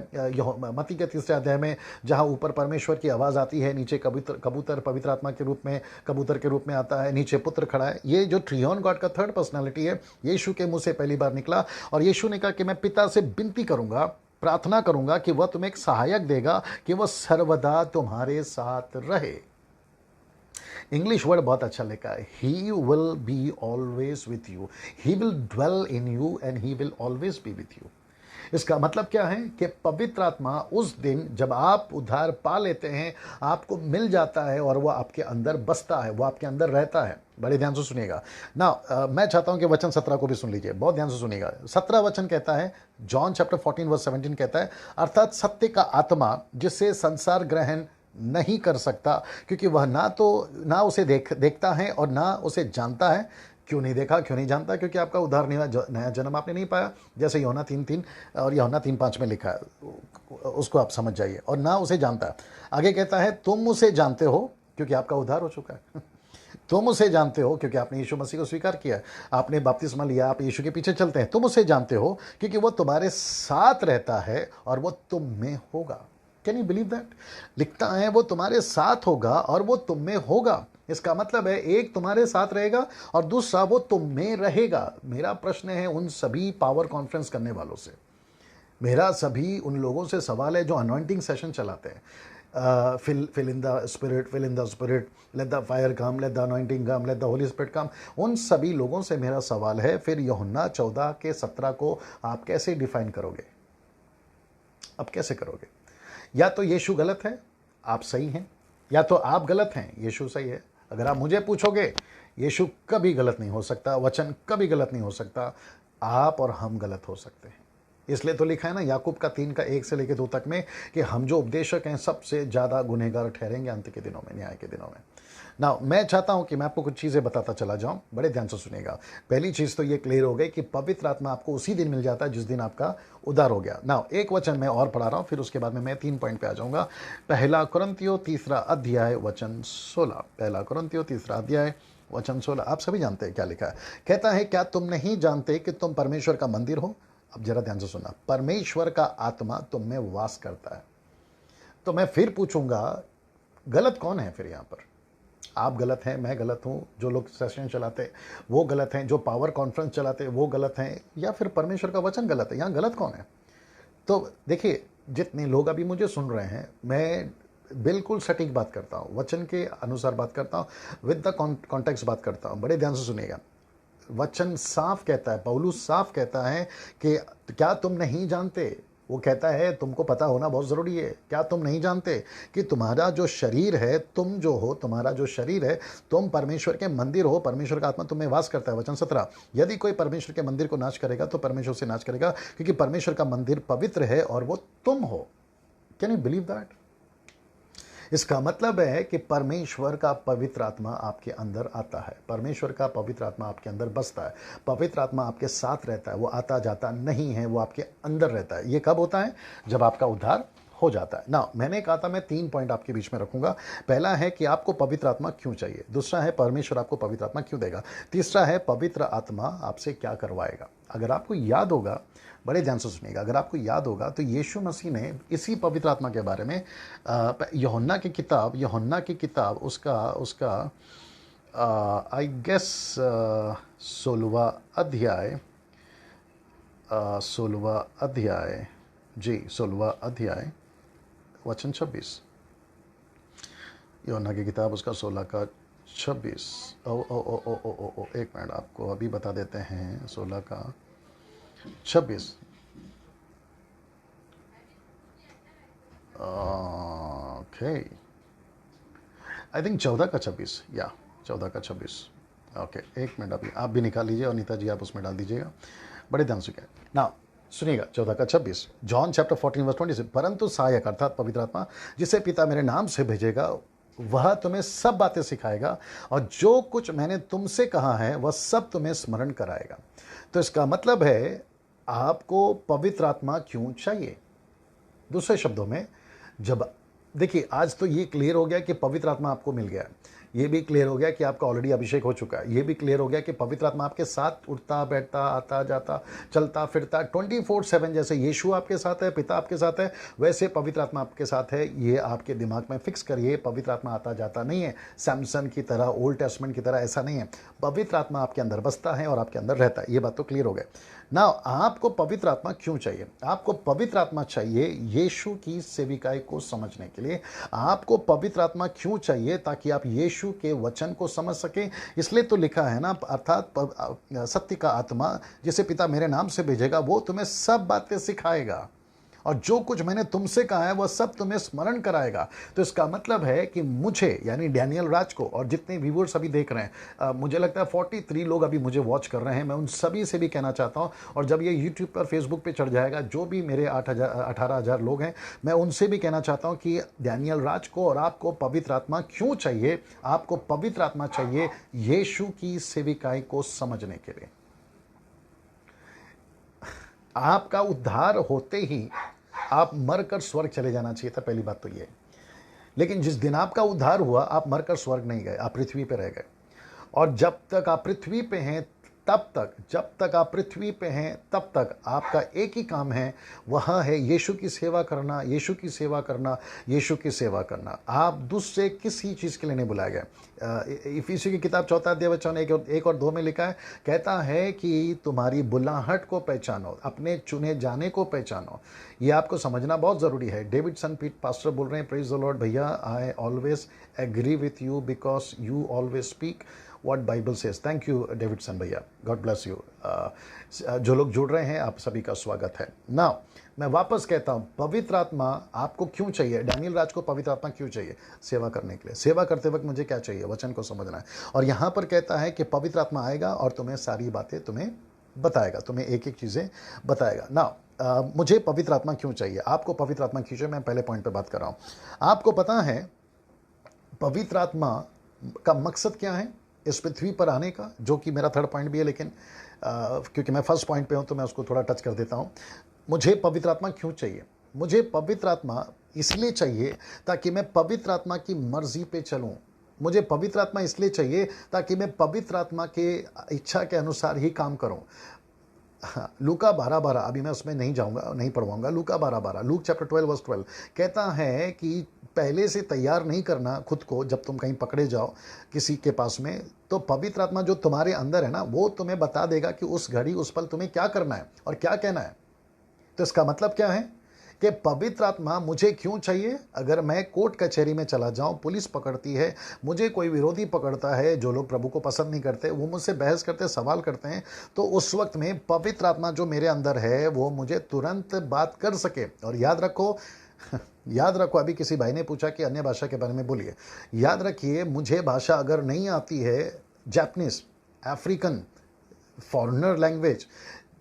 मत्ती के 3रे अध्याय में जहां ऊपर परमेश्वर की आवाज आती है, नीचे कबूतर पवित्र आत्मा के रूप में, कबूतर के रूप में आता है, नीचे पुत्र खड़ा है। ये जो ट्रियोन गॉड का थर्ड पर्सनालिटी है, यीशु के मुंह से पहली बार निकला। और यीशु ने कहा कि मैं पिता से विनती करूंगा, प्रार्थना करूंगा कि वह तुम्हें एक सहायक देगा कि वह सर्वदा तुम्हारे साथ रहे। इंग्लिश वर्ड बहुत अच्छा लिखा है, he will be always with you, he will dwell in you and he will always be with you. इसका मतलब क्या है कि पवित्र आत्मा उस दिन जब आप उद्धार पा लेते हैं, आपको मिल जाता है और वह आपके अंदर बसता है, वह आपके अंदर रहता है। बड़े ध्यान से सुनिएगा ना। मैं चाहता हूं कि वचन 17 को भी सुन लीजिए, बहुत ध्यान से सुनिएगा। 17 वचन कहता है, जॉन चैप्टर 14 वर्स 17 कहता है, अर्थात सत्य का आत्मा जिसे संसार ग्रहण नहीं कर सकता, क्योंकि वह ना उसे देखता है और ना उसे जानता है। क्यों नहीं देखा, क्यों नहीं जानता? क्योंकि आपका उद्धार नया जन्म आपने नहीं पाया, जैसे यूहन्ना 3:3 और यूहन्ना 3:5 में लिखा है, उसको आप समझ जाइए। और ना उसे जानता है। आगे कहता है, तुम उसे जानते हो क्योंकि आपका उद्धार हो चुका है। तुम उसे जानते हो क्योंकि आपने यीशु मसीह को स्वीकार किया, आपने बपतिस्मा लिया, आप यीशु के पीछे चलते हैं। तुम उसे जानते हो क्योंकि वो तुम्हारे साथ रहता है और वो तुम में होगा। Can you believe that? लिखता है वो तुम्हारे साथ होगा और वो तुम में होगा। इसका मतलब है एक तुम्हारे साथ रहेगा और दूसरा वो तुम में रहेगा। मेरा प्रश्न है उन सभी पावर कॉन्फ्रेंस करने वालों से, मेरा सभी उन लोगों से सवाल है जो अनॉइंटिंग सेशन चलाते हैं, fill in the spirit, let the fire come, let the anointing come, let the holy spirit come। उन सभी लोगों से मेरा सवाल है, फिर यूहन्ना 14:17 को आप कैसे डिफाइन करोगे? अब कैसे करोगे? या तो यीशु गलत है, आप सही हैं, या तो आप गलत हैं, यीशु सही है। अगर आप मुझे पूछोगे, यीशु कभी गलत नहीं हो सकता, वचन कभी गलत नहीं हो सकता, आप और हम गलत हो सकते हैं। इसलिए तो लिखा है ना याकूब का 3:1 से लेकर 2 तक में कि हम जो उपदेशक हैं सबसे ज़्यादा गुनहगार ठहरेंगे अंत के दिनों में, न्याय के दिनों में। ना मैं चाहता हूं कि मैं आपको कुछ चीज़ें बताता चला जाऊं, बड़े ध्यान से सुनिएगा। पहली चीज़ तो ये क्लियर हो गई कि पवित्र आत्मा आपको उसी दिन मिल जाता है जिस दिन आपका उद्धार हो गया। ना एक वचन मैं और पढ़ा रहा हूं, फिर उसके बाद में मैं 3 पॉइंट पे आ जाऊंगा। 1 कुरिन्थियों 3 वचन 16। 1 कुरिन्थियों 3 वचन 16। आप सभी जानते हैं क्या लिखा है। कहता है, क्या तुम नहीं जानते कि तुम परमेश्वर का मंदिर हो? अब जरा ध्यान से सुनना, परमेश्वर का आत्मा तुम में वास करता है। तो मैं फिर पूछूंगा, गलत कौन है फिर यहां पर? आप गलत हैं, मैं गलत हूं, जो लोग सेशन चलाते वो गलत हैं, जो पावर कॉन्फ्रेंस चलाते वो गलत हैं, या फिर परमेश्वर का वचन गलत है? यहां गलत कौन है? तो देखिए, जितने लोग अभी मुझे सुन रहे हैं, मैं बिल्कुल सटीक बात करता हूं, वचन के अनुसार बात करता हूं, विद द कॉन्टेक्स्ट बात करता हूं। बड़े ध्यान से सुनिएगा। वचन साफ कहता है, पौलुस साफ कहता है कि क्या तुम नहीं जानते? वो कहता है तुमको पता होना बहुत ज़रूरी है। क्या तुम नहीं जानते कि तुम्हारा जो शरीर है, तुम जो हो, तुम्हारा जो शरीर है, तुम परमेश्वर के मंदिर हो, परमेश्वर का आत्मा तुम में वास करता है। वचन 17, यदि कोई परमेश्वर के मंदिर को नाश करेगा तो परमेश्वर से नाश करेगा, क्योंकि परमेश्वर का मंदिर पवित्र है और वो तुम हो। Can you believe that? इसका मतलब है कि परमेश्वर का पवित्र आत्मा आपके अंदर आता है, परमेश्वर का पवित्र आत्मा आपके अंदर बसता है, पवित्र आत्मा आपके साथ रहता है, वो आता जाता नहीं है, वो आपके अंदर रहता है। ये कब होता है? जब आपका उद्धार हो जाता है ना। मैंने कहा था मैं 3 पॉइंट आपके बीच में रखूंगा। पहला है कि आपको पवित्र आत्मा क्यों चाहिए, दूसरा है परमेश्वर आपको पवित्र आत्मा क्यों देगा, तीसरा है पवित्र आत्मा आपसे क्या करवाएगा। अगर आपको याद होगा, बड़े ध्यान से सुनिएगा, अगर आपको याद होगा तो यीशु मसीह ने इसी पवित्र आत्मा के बारे में यूहन्ना की किताब उसका आई गेस 16वां अध्याय जी 16वां अध्याय वचन 26। यूहन्ना की किताब उसका 16 का 26। एक मिनट, आपको अभी बता देते हैं। 16 का 26। ओके, आई थिंक 14 का 26, या 14 का 26। ओके, एक मिनट, अभी आप भी निकाल लीजिए और नीता जी आप उसमें डाल दीजिएगा। बड़े ध्यान से क्या ना सुनिएगा। 14 का 26, जॉन चैप्टर 14 वर्स 20 से, परंतु सहायक अर्थात पवित्र आत्मा जिसे पिता मेरे नाम से भेजेगा, वह तुम्हें सब बातें सिखाएगा और जो कुछ मैंने तुमसे कहा है वह सब तुम्हें स्मरण कराएगा। तो इसका मतलब है आपको पवित्र आत्मा क्यों चाहिए? दूसरे शब्दों में, जब देखिए, आज तो ये क्लियर हो गया कि पवित्र आत्मा आपको मिल गया, ये भी क्लियर हो गया कि आपका ऑलरेडी अभिषेक हो चुका है, ये भी क्लियर हो गया कि पवित्र आत्मा आपके साथ उठता बैठता, आता जाता, चलता फिरता 24/7, जैसे यीशु आपके साथ है, पिता आपके साथ है, वैसे पवित्र आत्मा आपके साथ है। ये आपके दिमाग में फिक्स करिए। पवित्र आत्मा आता जाता नहीं है, सैमसन की तरह, ओल्ड टेस्टमेंट की तरह, ऐसा नहीं है। पवित्र आत्मा आपके अंदर बसता है और आपके अंदर रहता है। ये बात तो क्लियर हो गया ना। आपको पवित्र आत्मा क्यों चाहिए? आपको पवित्र आत्मा चाहिए यीशु की सेविकाई को समझने के लिए। आपको पवित्र आत्मा क्यों चाहिए? ताकि आप यीशु के वचन को समझ सकें। इसलिए तो लिखा है ना, अर्थात सत्य का आत्मा जिसे पिता मेरे नाम से भेजेगा वो तुम्हें सब बातें सिखाएगा और जो कुछ मैंने तुमसे कहा है वह सब तुम्हें स्मरण कराएगा। तो इसका मतलब है कि मुझे, यानी डैनियल राज को, और जितने व्यूअर्स अभी देख रहे हैं, मुझे लगता है 43 लोग अभी मुझे वॉच कर रहे हैं, मैं उन सभी से भी कहना चाहता हूँ, और जब ये यूट्यूब पर फेसबुक पे चढ़ जाएगा, जो भी मेरे 18,000 लोग हैं, मैं उनसे भी कहना चाहता हूँ कि डैनियल राज को और आपको पवित्र आत्मा क्यों चाहिए। आपको पवित्र आत्मा चाहिए यीशु की सेविकाई को समझने के लिए। आपका उद्धार होते ही आप मरकर स्वर्ग चले जाना चाहिए था, पहली बात तो ये। लेकिन जिस दिन आपका उद्धार हुआ, आप मरकर स्वर्ग नहीं गए, आप पृथ्वी पे रह गए। और जब तक आप पृथ्वी पे हैं तब तक, जब तक आप पृथ्वी पे हैं तब तक आपका एक ही काम है, वह है यीशु की सेवा करना, यीशु की सेवा करना, यीशु की सेवा करना। आप दूसरे किसी चीज़ के लिए नहीं बुलाए गए। इफिसियों की किताब 4 अध्याय वचन 1 और 2 में लिखा है, कहता है कि तुम्हारी बुलाहट को पहचानो, अपने चुने जाने को पहचानो। ये आपको समझना बहुत ज़रूरी है। डेविडसन पीट पास्टर बोल रहे हैं, प्रेज द लॉर्ड भैया, I always agree with you because you always speak what Bible says. Thank you Davidson भैया, गॉड ब्लेस यू। जो लोग जुड़ रहे हैं, आप सभी का स्वागत है। नाउ मैं वापस कहता हूँ, पवित्र आत्मा आपको क्यों चाहिए? डैनियल राज को पवित्र आत्मा क्यों चाहिए? सेवा करने के लिए। सेवा करते वक्त मुझे क्या चाहिए? वचन को समझना है। और यहाँ पर कहता है कि पवित्र आत्मा आएगा और तुम्हें सारी बातें तुम्हें बताएगा, तुम्हें एक एक चीज़ें बताएगा। नाउ मुझे पवित्र आत्मा क्यों चाहिए? आपको पवित्र आत्मा क्यों चाहिए? मैं पहले पॉइंट पे बात कर रहा हूँ। आपको पता है पवित्र आत्मा का मकसद क्या है इस पृथ्वी पर आने का, जो कि मेरा थर्ड पॉइंट भी है, लेकिन क्योंकि मैं फर्स्ट पॉइंट पे हूँ तो मैं उसको थोड़ा टच कर देता हूँ। मुझे पवित्र आत्मा क्यों चाहिए? मुझे पवित्र आत्मा इसलिए चाहिए ताकि मैं पवित्र आत्मा की मर्जी पे चलूँ। मुझे पवित्र आत्मा इसलिए चाहिए ताकि मैं पवित्र आत्मा के इच्छा के अनुसार ही काम करूँ। लूका 12:12, अभी मैं उसमें नहीं जाऊंगा, नहीं पढ़वाऊंगा। लूका 12:12, लूक चैप्टर 12 वर्स 12 कहता है कि पहले से तैयार नहीं करना खुद को, जब तुम कहीं पकड़े जाओ किसी के पास में, तो पवित्र आत्मा जो तुम्हारे अंदर है ना, वो तुम्हें बता देगा कि उस घड़ी उस पल तुम्हें क्या करना है और क्या कहना है। तो इसका मतलब क्या है कि पवित्र आत्मा मुझे क्यों चाहिए? अगर मैं कोर्ट कचहरी में चला जाऊं, पुलिस पकड़ती है, मुझे कोई विरोधी पकड़ता है, जो लोग प्रभु को पसंद नहीं करते, वो मुझसे बहस करते, सवाल करते हैं, तो उस वक्त में पवित्र आत्मा जो मेरे अंदर है वो मुझे तुरंत बात कर सके। और याद रखो याद रखो, अभी किसी भाई ने पूछा कि अन्य भाषा के बारे में बोलिए। याद रखिए, मुझे भाषा अगर नहीं आती है, Japanese, African, foreigner language,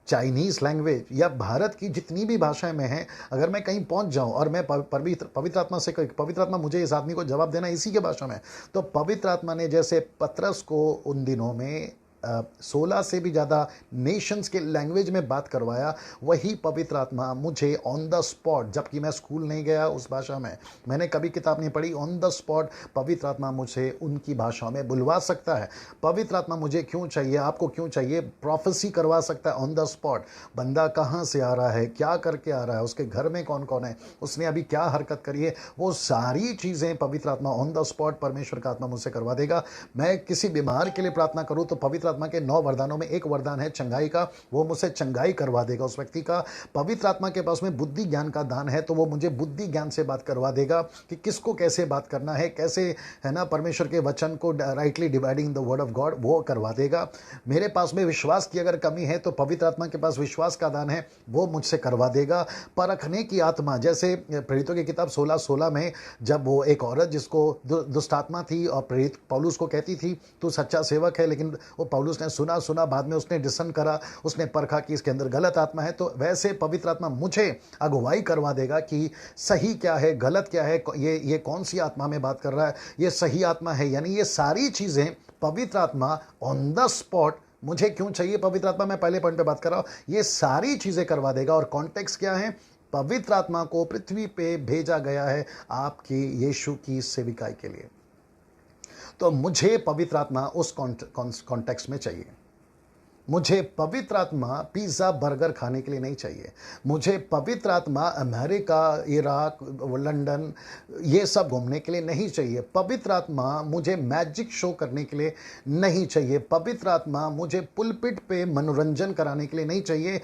Chinese language या भारत की जितनी भी भाषाएं में हैं, अगर मैं कहीं पहुंच जाऊं और मैं पवित्र आत्मा से, पवित्र आत्मा मुझे इस आदमी को जवाब देना इसी के भाषा में, तो पवित्र आत्मा ने जैसे पतरस को उन दिनों में 16 से भी ज़्यादा नेशंस के लैंग्वेज में बात करवाया, वही पवित्र आत्मा मुझे ऑन द स्पॉट, जबकि मैं स्कूल नहीं गया उस भाषा में, मैंने कभी किताब नहीं पढ़ी, ऑन द स्पॉट पवित्र आत्मा मुझे उनकी भाषाओं में बुलवा सकता है। पवित्र आत्मा मुझे क्यों चाहिए? आपको क्यों चाहिए? प्रोफेसी करवा सकता है ऑन द स्पॉट। बंदा कहाँ से आ रहा है, क्या करके आ रहा है, उसके घर में कौन कौन है, उसने अभी क्या हरकत करी है, वो सारी चीज़ें पवित्र आत्मा ऑन द स्पॉट, परमेश्वर का आत्मा मुझसे करवा देगा। मैं किसी बीमार के लिए प्रार्थना करूँ तो पवित्र आत्मा के 9 वरदानों में एक वरदान है चंगाई का, वो मुझसे चंगाई करवा देगा उस व्यक्ति का। पवित्र आत्मा के पास में बुद्धि ज्ञान का दान है, तो वो मुझे बुद्धि ज्ञान से बात करवा देगा कि किसको कैसे बात करना है, कैसे, है ना, परमेश्वर के वचन को rightly dividing the word of God, वो करवा देगा। मेरे पास में विश्वास की अगर कमी है तो पवित्र आत्मा के पास विश्वास का दान है, वो मुझसे करवा देगा। परखने की आत्मा, जैसे प्रेरितों की किताब 16:16 में जब वो एक औरत जिसको दुष्ट आत्मा थी और प्रेरित पौलुस को कहती थी तू सच्चा सेवक है, लेकिन वो पौलुस ने सुना, बाद में उसने डिसन करा, उसने परखा कि इसके अंदर गलत आत्मा है, तो वैसे पवित्र आत्मा मुझे अगुवाई करवा देगा कि सही क्या है, गलत क्या है, ये कौन सी आत्मा में बात कर रहा है, ये सही आत्मा है। यानी ये सारी चीजें पवित्र आत्मा ऑन द स्पॉट मुझे क्यों चाहिए? पवित्र आत्मा, मैं पहले पॉइंट पे बात कर रहा हूं, ये सारी चीजें करवा देगा। और कॉन्टेक्स्ट क्या है? पवित्र आत्मा को पृथ्वी पे भेजा गया है आपकी यीशु की सेविकाई के लिए। तो मुझे पवित्र आत्मा उस कॉन्टेक्स्ट में चाहिए। मुझे पवित्र आत्मा पिज़्ज़ा बर्गर खाने के लिए नहीं चाहिए। मुझे पवित्र आत्मा अमेरिका, इराक, लंदन ये सब घूमने के लिए नहीं चाहिए। पवित्र आत्मा मुझे मैजिक शो करने के लिए नहीं चाहिए। पवित्र आत्मा मुझे पुलपिट पे मनोरंजन कराने के लिए नहीं चाहिए।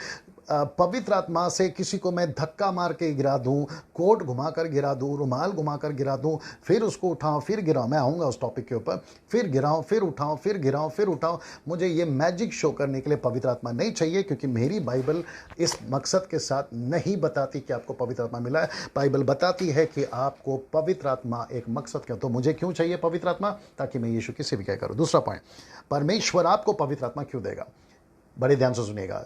पवित्र आत्मा से किसी को मैं धक्का मार के गिरा दूं, कोट घुमाकर गिरा दूं, रुमाल घुमाकर गिरा दूं, फिर उसको उठाऊं फिर गिराऊं, मैं आऊँगा उस टॉपिक के ऊपर, फिर गिराऊं फिर उठाऊं फिर गिराऊं फिर उठाऊं, मुझे ये मैजिक शो करने के लिए पवित्र आत्मा नहीं चाहिए, क्योंकि मेरी बाइबल इस मकसद के साथ नहीं बताती कि आपको पवित्र आत्मा मिला है। बाइबल बताती है कि आपको पवित्र आत्मा एक मकसद क्या, तो मुझे क्यों चाहिए पवित्र आत्मा? ताकि मैं यीशु की सेविका करूं। दूसरा पॉइंट, परमेश्वर आपको पवित्र आत्मा क्यों देगा? बड़े ध्यान से सुनिएगा,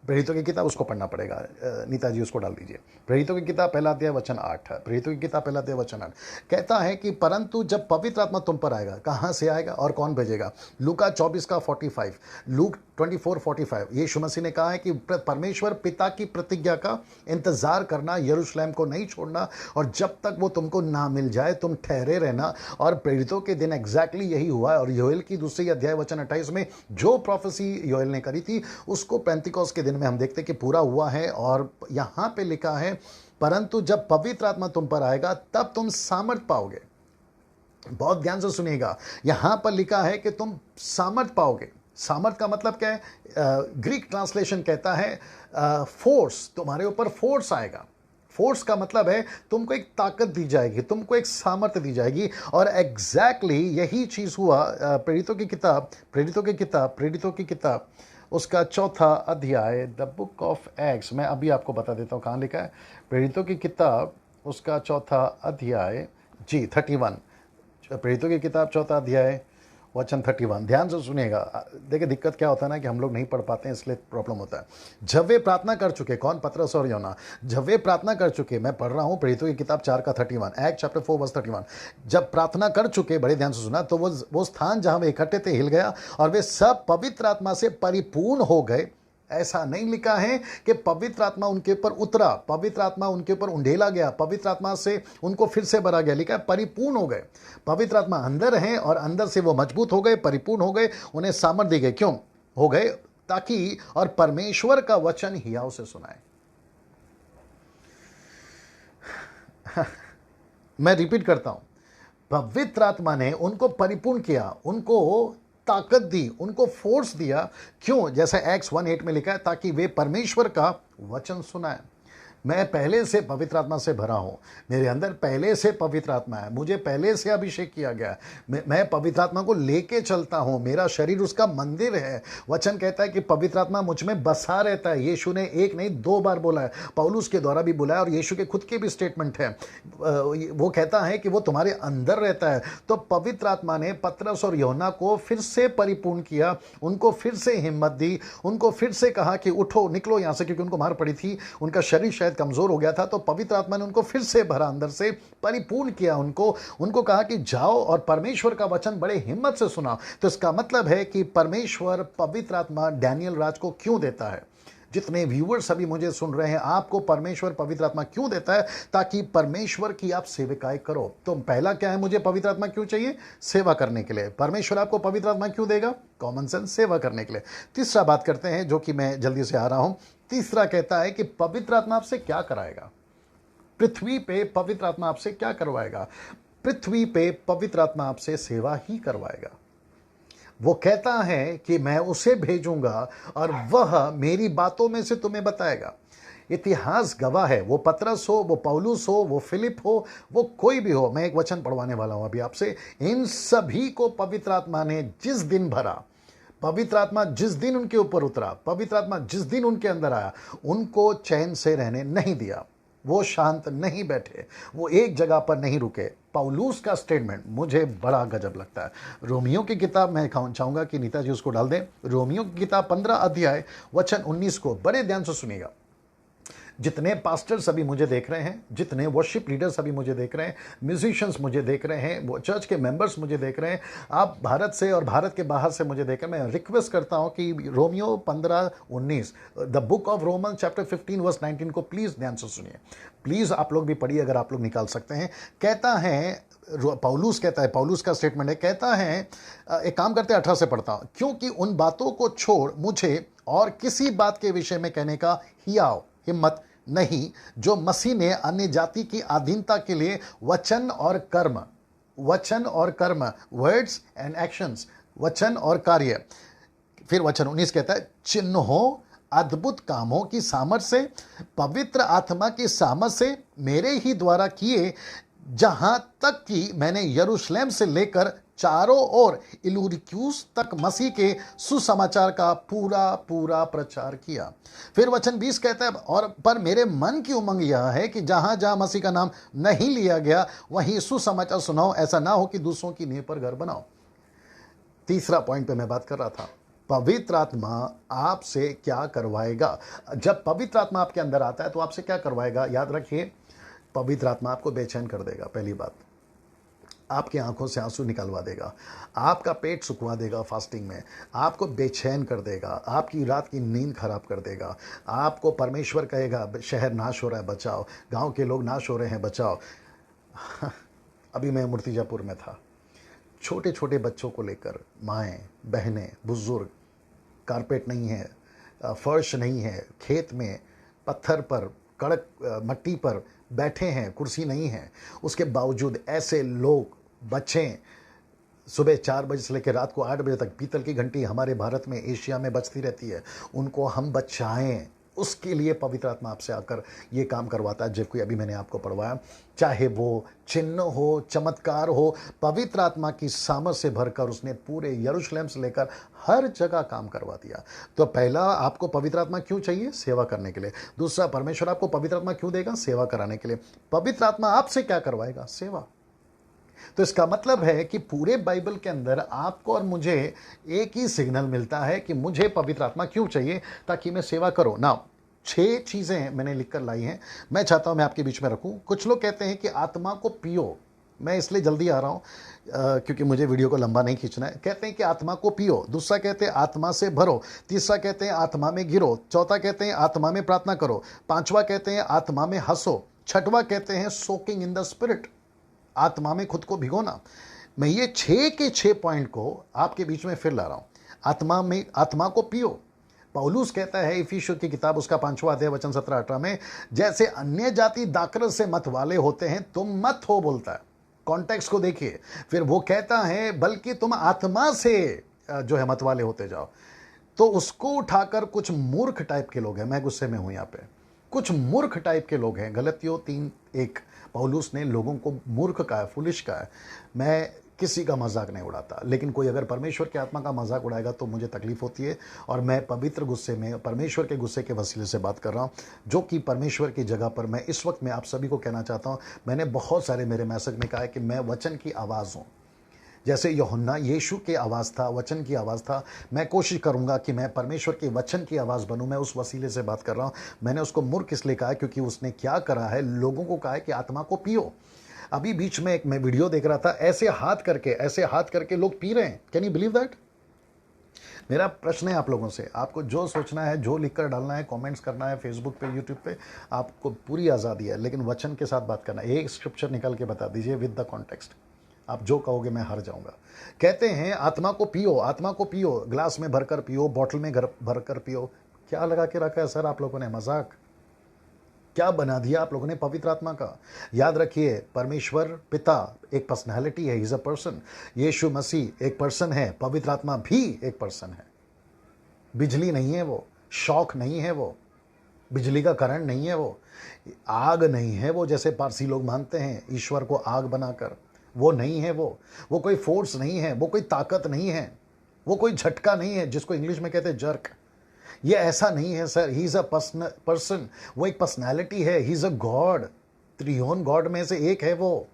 प्रेरितों की किताब उसको पढ़ना पड़ेगा, नीता जी उसको डाल दीजिए। प्रेरितों की किताब पहला अध्याय वचन 8 है, प्रेरितों की किताब पहला अध्याय वचन 8 कहता है कि परंतु जब पवित्र आत्मा तुम पर आएगा, कहाँ से आएगा और कौन भेजेगा? लूका 24 का 45, लूक 24:45, यीशु मसीह ने कहा है कि परमेश्वर पिता की प्रतिज्ञा का इंतजार करना, यरूशलेम को नहीं छोड़ना, और जब तक वो तुमको ना मिल जाए तुम ठहरे रहना। और प्रेरितों के दिन एग्जैक्टली यही हुआ है। और योएल की दूसरी अध्याय वचन 28 में जो प्रोफेसी योएल ने करी थी उसको पेंतिकोस्त के दिन में हम देखते कि पूरा हुआ है। और यहाँ पे लिखा है परंतु जब पवित्र आत्मा तुम पर आएगा तब तुम सामर्थ पाओगे। बहुत ध्यान से सुनिएगा, यहां पर लिखा है कि तुम सामर्थ पाओगे। सामर्थ का मतलब क्या है? ग्रीक ट्रांसलेशन कहता है फोर्स, तुम्हारे ऊपर फोर्स आएगा। फोर्स का मतलब है तुमको एक ताकत दी जाएगी, तुमको एक सामर्थ्य दी जाएगी। और एग्जैक्टली यही चीज हुआ प्रेरितों की किताब उसका चौथा अध्याय, द बुक ऑफ एक्ट्स। मैं अभी आपको बता देता हूँ कहाँ लिखा है। प्रेरितों की किताब उसका चौथा अध्याय, जी 31, प्रेरितों की किताब चौथा अध्याय वचन 31। ध्यान से सुनिएगा। देखिए दिक्कत क्या होता है ना कि हम लोग नहीं पढ़ पाते हैं, इसलिए प्रॉब्लम होता है। जब वे प्रार्थना कर चुके, कौन? पतरस और यूहन्ना। जब वे प्रार्थना कर चुके, मैं पढ़ रहा हूं प्रेरितों की किताब 4 का 31, एक्ट चैप्टर 4 वर्स 31। जब प्रार्थना कर चुके, बड़े ध्यान से सुना, तो वो स्थान जहां वे इकट्ठे थे हिल गया और वे सब पवित्र आत्मा से परिपूर्ण हो गए। ऐसा नहीं लिखा है कि पवित्र आत्मा उनके ऊपर उतरा, पवित्र आत्मा उनके ऊपर उंडेला गया, पवित्र आत्मा से उनको फिर से भरा गया। लिखा है परिपूर्ण हो गए। पवित्र आत्मा अंदर है और अंदर से वो मजबूत हो गए, परिपूर्ण हो गए, उन्हें सामर्थ दी गई। क्यों हो गए? ताकि और परमेश्वर का वचन हियाव से सुनाए। मैं रिपीट करता हूं, पवित्र आत्मा ने उनको परिपूर्ण किया, उनको ताकत दी, उनको फोर्स दिया। क्यों? जैसे एक्स 1:8 में लिखा है, ताकि वे परमेश्वर का वचन सुनाए। मैं पहले से पवित्र आत्मा से भरा हूं, मेरे अंदर पहले से पवित्र आत्मा है, मुझे पहले से अभिषेक किया गया है। मैं पवित्र आत्मा को लेके चलता हूं, मेरा शरीर उसका मंदिर है। वचन कहता है कि पवित्र आत्मा मुझ में बसा रहता है। यीशु ने एक नहीं 2 बार बोला है, पौलुस के द्वारा भी बोला है और यीशु के खुद के भी स्टेटमेंट है। वो कहता है कि वो तुम्हारे अंदर रहता है। तो पवित्र आत्मा ने पतरस और यूहन्ना को फिर से परिपूर्ण किया, उनको फिर से हिम्मत दी, उनको फिर से कहा कि उठो, निकलो यहां से, क्योंकि उनको मार पड़ी थी, उनका शरीर शायद कमजोर हो गया था। तो पवित्र आत्मा ने उनको फिर से भरा, अंदर से परिपूर्ण किया, उनको कहा कि जाओ और परमेश्वर का वचन बड़े हिम्मत से सुनाओ। तो इसका मतलब है कि परमेश्वर पवित्र आत्मा डैनियल राज को क्यों देता है? जितने व्यूअर्स अभी मुझे सुन रहे हैं, आपको परमेश्वर पवित्र आत्मा क्यों देता है? ताकि परमेश्वर की आप सेविकाएं करो। तो पहला क्या है, मुझे पवित्र आत्मा क्यों चाहिए? सेवा करने के लिए। परमेश्वर आपको पवित्र आत्मा क्यों देगा? कॉमन सेंस, सेवा करने के लिए। तीसरा बात करते हैं, जो कि मैं जल्दी से आ रहा हूं। तीसरा कहता है कि पवित्र आत्मा आपसे क्या कराएगा? पृथ्वी पे पवित्र आत्मा आपसे क्या करवाएगा? पृथ्वी पे पवित्र आत्मा आपसे सेवा ही करवाएगा। वो कहता है कि मैं उसे भेजूंगा और वह मेरी बातों में से तुम्हें बताएगा। इतिहास गवाह है, वो पतरस हो, वो पौलुस हो, वो फिलिप हो, वो कोई भी हो। मैं एक वचन पढ़वाने वाला हूं अभी आपसे। इन सभी को पवित्र आत्मा ने जिस दिन भरा, पवित्र आत्मा जिस दिन उनके ऊपर उतरा, पवित्र आत्मा जिस दिन उनके अंदर आया, उनको चैन से रहने नहीं दिया। वो शांत नहीं बैठे, वो एक जगह पर नहीं रुके। पौलुस का स्टेटमेंट मुझे बड़ा गजब लगता है। रोमियो की किताब, मैं चाहूंगा कि नीता जी उसको डाल दें। रोमियो की किताब 15 अध्याय वचन 19 को बड़े ध्यान से सुनिएगा। जितने पास्टर्स अभी मुझे देख रहे हैं, जितने वर्शिप लीडर्स अभी मुझे देख रहे हैं, म्यूजिशियंस मुझे देख रहे हैं, वो चर्च के मेंबर्स मुझे देख रहे हैं, आप भारत से और भारत के बाहर से मुझे देख रहे हैं, मैं रिक्वेस्ट करता हूं कि रोमियो 15:19, the book of Roman chapter 15 verse 19 को प्लीज ध्यान से सुनिए। प्लीज आप लोग भी पढ़िए अगर आप लोग निकाल सकते हैं। कहता है, पौलुस कहता है, पौलुस का स्टेटमेंट है, कहता है, एक काम करते हैं 18 से पढ़ता हूं, क्योंकि उन बातों को छोड़ मुझे और किसी बात के विषय में कहने का हिम्मत नहीं जो मसीह ने अन्य जाति की अधीनता के लिए वचन और कर्म, वर्ड्स एंड एक्शंस, वचन और कार्य। फिर वचन 19 कहता है, चिन्हों अद्भुत कामों की सामर्थ से, पवित्र आत्मा की सामर्थ से मेरे ही द्वारा किए, जहां तक कि मैंने यरूशलेम से लेकर चारों ओर इलुरिक्यूस तक मसीह के सुसमाचार का पूरा पूरा प्रचार किया। फिर वचन 20 कहता है, और पर मेरे मन की उमंग यह है कि जहां जहां मसीह का नाम नहीं लिया गया वहीं सुसमाचार सुनाओ, ऐसा ना हो कि दूसरों की नींव पर घर बनाओ। तीसरा पॉइंट पे मैं बात कर रहा था, पवित्र आत्मा आपसे क्या करवाएगा। जब पवित्र आत्मा आपके अंदर आता है तो आपसे क्या करवाएगा, याद रखिए, पवित्र आत्मा आपको बेचैन कर देगा। पहली बात, आपकी आंखों से आंसू निकलवा देगा, आपका पेट सुखवा देगा फास्टिंग में, आपको बेचैन कर देगा, आपकी रात की नींद खराब कर देगा, आपको परमेश्वर कहेगा शहर नाश हो रहा है बचाओ, गांव के लोग नाश हो रहे हैं बचाओ। अभी मैं मूर्तिजापुर में था, छोटे छोटे बच्चों को लेकर माएँ बहनें बुजुर्ग, कारपेट नहीं है, फर्श नहीं है, खेत में पत्थर पर कड़क मट्टी पर बैठे हैं, कुर्सी नहीं है, उसके बावजूद ऐसे लोग बच्चे, सुबह 4 बजे से लेकर रात को 8 बजे तक पीतल की घंटी हमारे भारत में एशिया में बजती रहती है, उनको हम बचाएं। उसके लिए पवित्र आत्मा आपसे आकर ये काम करवाता है, जबकि अभी मैंने आपको पढ़वाया, चाहे वो चिन्ह हो, चमत्कार हो, पवित्र आत्मा की सामर्थ से भरकर उसने पूरे यरूशलेम से लेकर हर जगह काम करवा दिया। तो पहला, आपको पवित्र आत्मा क्यों चाहिए? सेवा करने के लिए। दूसरा, परमेश्वर आपको पवित्र आत्मा क्यों देगा? सेवा कराने के लिए। पवित्र आत्मा आपसे क्या करवाएगा? सेवा। तो इसका मतलब है कि पूरे बाइबल के अंदर आपको और मुझे एक ही सिग्नल मिलता है कि मुझे पवित्र आत्मा क्यों चाहिए, ताकि मैं सेवा करूं ना। 6 चीजें मैंने लिखकर लाई हैं, मैं चाहता हूं मैं आपके बीच में रखूं। कुछ लोग कहते हैं कि आत्मा को पियो, मैं इसलिए जल्दी आ रहा हूं क्योंकि मुझे वीडियो को लंबा नहीं खींचना है। कहते हैं कि आत्मा को पियो, दूसरा कहते हैं आत्मा से भरो, तीसरा कहते हैं आत्मा में गिरो, चौथा कहते हैं आत्मा में प्रार्थना करो, पांचवा कहते हैं आत्मा में हंसो, छठवां कहते हैं सोकिंग इन द स्पिरिट, आत्मा में खुद को भिगोना। मैं ये 6 के 6 पॉइंट को आपके बीच में फिर ला रहा हूं। आत्मा को पियो। पौलुस कहता है इफिसियों की किताब उसका 5वां अध्याय वचन 17-18 में, जैसे अन्य जाति दाखरस से मत वाले होते हैं तुम मत हो, बोलता है। कॉन्टेक्स्ट को देखिए। फिर वो कहता है बल्कि तुम आत्मा से जो है मत वाले होते जाओ। तो उसको उठाकर कुछ मूर्ख टाइप के लोग हैं, मैं गुस्से में हूं यहाँ पे, कुछ मूर्ख टाइप के लोग हैं। गलतियों 3:1 पौलुस ने लोगों को मूर्ख कहा है, फुलिश कहा है। मैं किसी का मजाक नहीं उड़ाता, लेकिन कोई अगर परमेश्वर की आत्मा का मजाक उड़ाएगा तो मुझे तकलीफ होती है। और मैं पवित्र गुस्से में, परमेश्वर के गुस्से के वसीले से बात कर रहा हूँ, जो कि परमेश्वर की जगह पर मैं इस वक्त मैं आप सभी को कहना चाहता हूँ। मैंने बहुत सारे मेरे मैसेज में कहा है कि मैं वचन की आवाज़ हूँ। जैसे यूहन्ना यीशु की आवाज़ था, वचन की आवाज़ था, मैं कोशिश करूंगा कि मैं परमेश्वर के वचन की आवाज़ बनूं। मैं उस वसीले से बात कर रहा हूं। मैंने उसको मूर्ख इसलिए कहा क्योंकि उसने क्या करा है, लोगों को कहा है कि आत्मा को पियो। अभी बीच में एक मैं वीडियो देख रहा था, ऐसे हाथ करके लोग पी रहे हैं। Can you believe that? मेरा प्रश्न है आप लोगों से, आपको जो सोचना है, जो लिखकर डालना है, कमेंट्स करना है फेसबुक पे, यूट्यूब पे, आपको पूरी आज़ादी है, लेकिन वचन के साथ बात करना है। एक स्क्रिप्चर निकाल के बता दीजिए विद द कॉन्टेक्स्ट। आप जो कहोगे मैं हार जाऊंगा। कहते हैं आत्मा को पियो, आत्मा को पियो, ग्लास में भरकर पियो, बॉटल में भरकर पियो। क्या लगा के रखा है सर आप लोगों ने? मजाक। क्या बना दिया आप लोगों ने पवित्र आत्मा का? याद रखिए, परमेश्वर पिता एक पर्सनैलिटी है, इज अ पर्सन। यीशु मसीह एक पर्सन है, पवित्र आत्मा भी एक पर्सन है। बिजली नहीं है वो, शौक नहीं है वो, बिजली का करंट नहीं है वो, आग नहीं है वो जैसे पारसी लोग मानते हैं ईश्वर को आग बनाकर। वो नहीं है वो कोई फोर्स नहीं है, वो कोई ताकत नहीं है, वो कोई झटका नहीं है जिसको इंग्लिश में कहते हैं जर्क। ये ऐसा नहीं है sir. He is a person, वो एक पर्सनैलिटी है। He is a god, triune God में से एक है वो।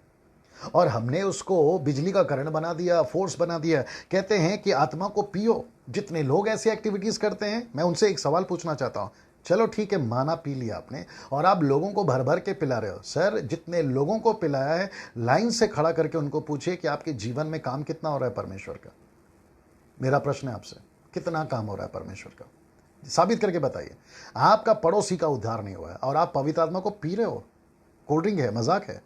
और हमने उसको बिजली का करंट बना दिया, फोर्स बना दिया। कहते हैं कि आत्मा को पियो। जितने लोग ऐसी एक्टिविटीज करते हैं, मैं उनसे एक सवाल पूछना चाहता हूं। चलो ठीक है, माना पी लिया आपने, और आप लोगों को भर भर के पिला रहे हो। सर, जितने लोगों को पिलाया है, लाइन से खड़ा करके उनको पूछिए कि आपके जीवन में काम कितना हो रहा है परमेश्वर का। मेरा प्रश्न है आपसे, कितना काम हो रहा है परमेश्वर का? साबित करके बताइए। आपका पड़ोसी का उद्धार नहीं हुआ है और आप पवित्र आत्मा को पी रहे हो। कोल्ड ड्रिंक है, मजाक है।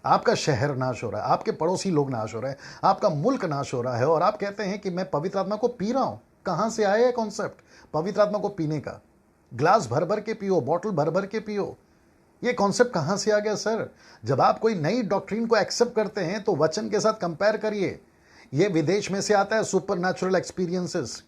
आपका शहर नाश हो रहा है, आपके पड़ोसी लोग नाश हो रहे हैं, आपका मुल्क नाश हो रहा है, और आप कहते हैं कि मैं पवित्र आत्मा को पी रहा हूं। कहां से आया है कॉन्सेप्ट पवित्र आत्मा को पीने का? ग्लास भर भर के पियो, बॉटल भर भर के पियो, ये कॉन्सेप्ट कहां से आ गया सर? जब आप कोई नई डॉक्ट्रिन को एक्सेप्ट करते हैं तो वचन के साथ कंपेयर करिए। ये विदेश में से आता है, सुपर नेचुरल एक्सपीरियंसेस।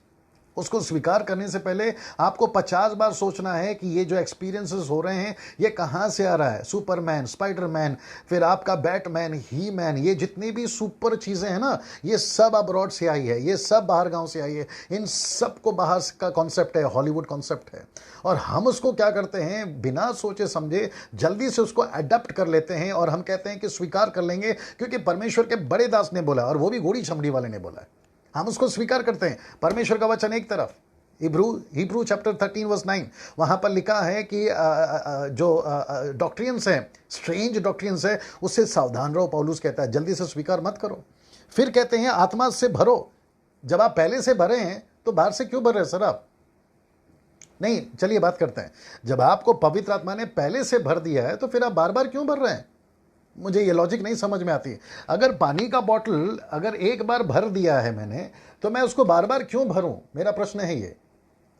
उसको स्वीकार करने से पहले आपको 50 बार सोचना है कि ये जो एक्सपीरियंसेस हो रहे हैं ये कहाँ से आ रहा है। सुपरमैन, स्पाइडरमैन, फिर आपका बैटमैन, ही मैन, ये जितनी भी सुपर चीज़ें हैं ना, ये सब अब्रॉड से आई है, ये सब बाहर गांव से आई है। इन सब को बाहर का कॉन्सेप्ट है, हॉलीवुड कॉन्सेप्ट है। और हम उसको क्या करते हैं, बिना सोचे समझे जल्दी से उसको अडॉप्ट कर लेते हैं और हम कहते हैं कि स्वीकार कर लेंगे क्योंकि परमेश्वर के बड़े दास ने बोला, और वो भी घोड़ी चमड़ी वाले ने बोला है, हम उसको स्वीकार करते हैं। परमेश्वर का वचन एक तरफ, हिब्रू चैप्टर 13 वर्स 9, वहां पर लिखा है कि जो डॉक्ट्रियंस हैं, स्ट्रेंज डॉक्ट्रियंस है, उससे सावधान रहो। पौलुस कहता है जल्दी से स्वीकार मत करो। फिर कहते हैं आत्मा से भरो। जब आप पहले से भरे हैं तो बाहर से क्यों भर रहे हैं सर आप? नहीं, चलिए बात करते हैं। जब आपको पवित्र आत्मा ने पहले से भर दिया है तो फिर आप बार बार क्यों भर रहे हैं? मुझे ये लॉजिक नहीं समझ में आती। अगर पानी का बॉटल अगर एक बार भर दिया है मैंने, तो मैं उसको बार बार क्यों भरूं? मेरा प्रश्न है ये।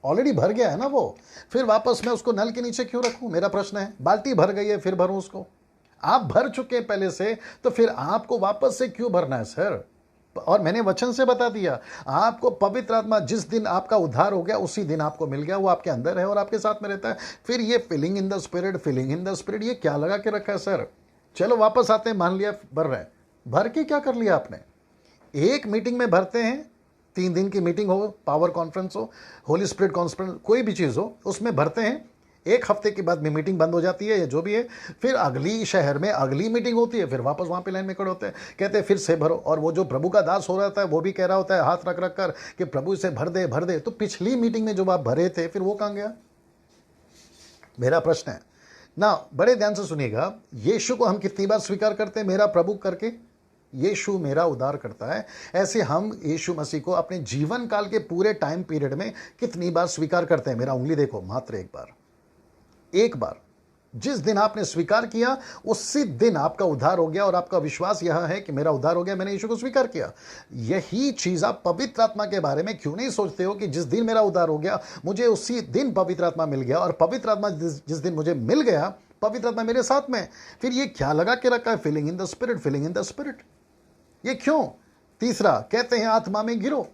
ऑलरेडी भर गया है ना वो, फिर वापस मैं उसको नल के नीचे क्यों रखूं? मेरा प्रश्न है। बाल्टी भर गई है, फिर भरूं उसको? आप भर चुके हैं पहले से, तो फिर आपको वापस से क्यों भरना है सर? और मैंने वचन से बता दिया, आपको पवित्र आत्मा जिस दिन आपका उद्धार हो गया उसी दिन आपको मिल गया। वो आपके अंदर है और आपके साथ में रहता है। फिर ये filling in the spirit, filling in the spirit, ये क्या लगा के रखा है सर? चलो वापस आते हैं। मान लिया भर रहे हैं, भर के क्या कर लिया आपने? एक मीटिंग में भरते हैं, 3 दिन की मीटिंग हो, पावर कॉन्फ्रेंस हो, होली स्पिरिट कॉन्फ्रेंस, कोई भी चीज़ हो, उसमें भरते हैं। एक हफ्ते के बाद में मीटिंग बंद हो जाती है या जो भी है, फिर अगली शहर में अगली मीटिंग होती है, फिर वापस वहाँ पे लाइन में खड़े होते हैं, कहते हैं फिर से भरो। और वो जो प्रभु का दास हो रहा है वो भी कह रहा होता है हाथ रख रख कर कि प्रभु इसे भर दे भर दे। तो पिछली मीटिंग में जो आप भरे थे फिर वो कहाँ गया? मेरा प्रश्न है ना, बड़े ध्यान से सुनिएगा। यीशु को हम कितनी बार स्वीकार करते हैं मेरा प्रभु करके? यीशु मेरा उद्धार करता है। ऐसे हम यीशु मसीह को अपने जीवन काल के पूरे टाइम पीरियड में कितनी बार स्वीकार करते हैं? मेरा उंगली देखो, मात्र एक बार। एक बार। जिस दिन आपने स्वीकार किया उसी दिन आपका उद्धार हो गया। और आपका विश्वास यह है कि मेरा उद्धार हो गया, मैंने यीशु को स्वीकार किया। यही चीज आप पवित्र आत्मा के बारे में क्यों नहीं सोचते हो कि जिस दिन मेरा उद्धार हो गया मुझे उसी दिन पवित्र आत्मा मिल गया, और पवित्र आत्मा जिस दिन मुझे मिल गया पवित्र आत्मा मेरे साथ में। फिर ये क्या लगा के रखा है, feeling in the spirit, feeling in the spirit? ये क्यों? तीसरा, कहते हैं आत्मा में गिरो,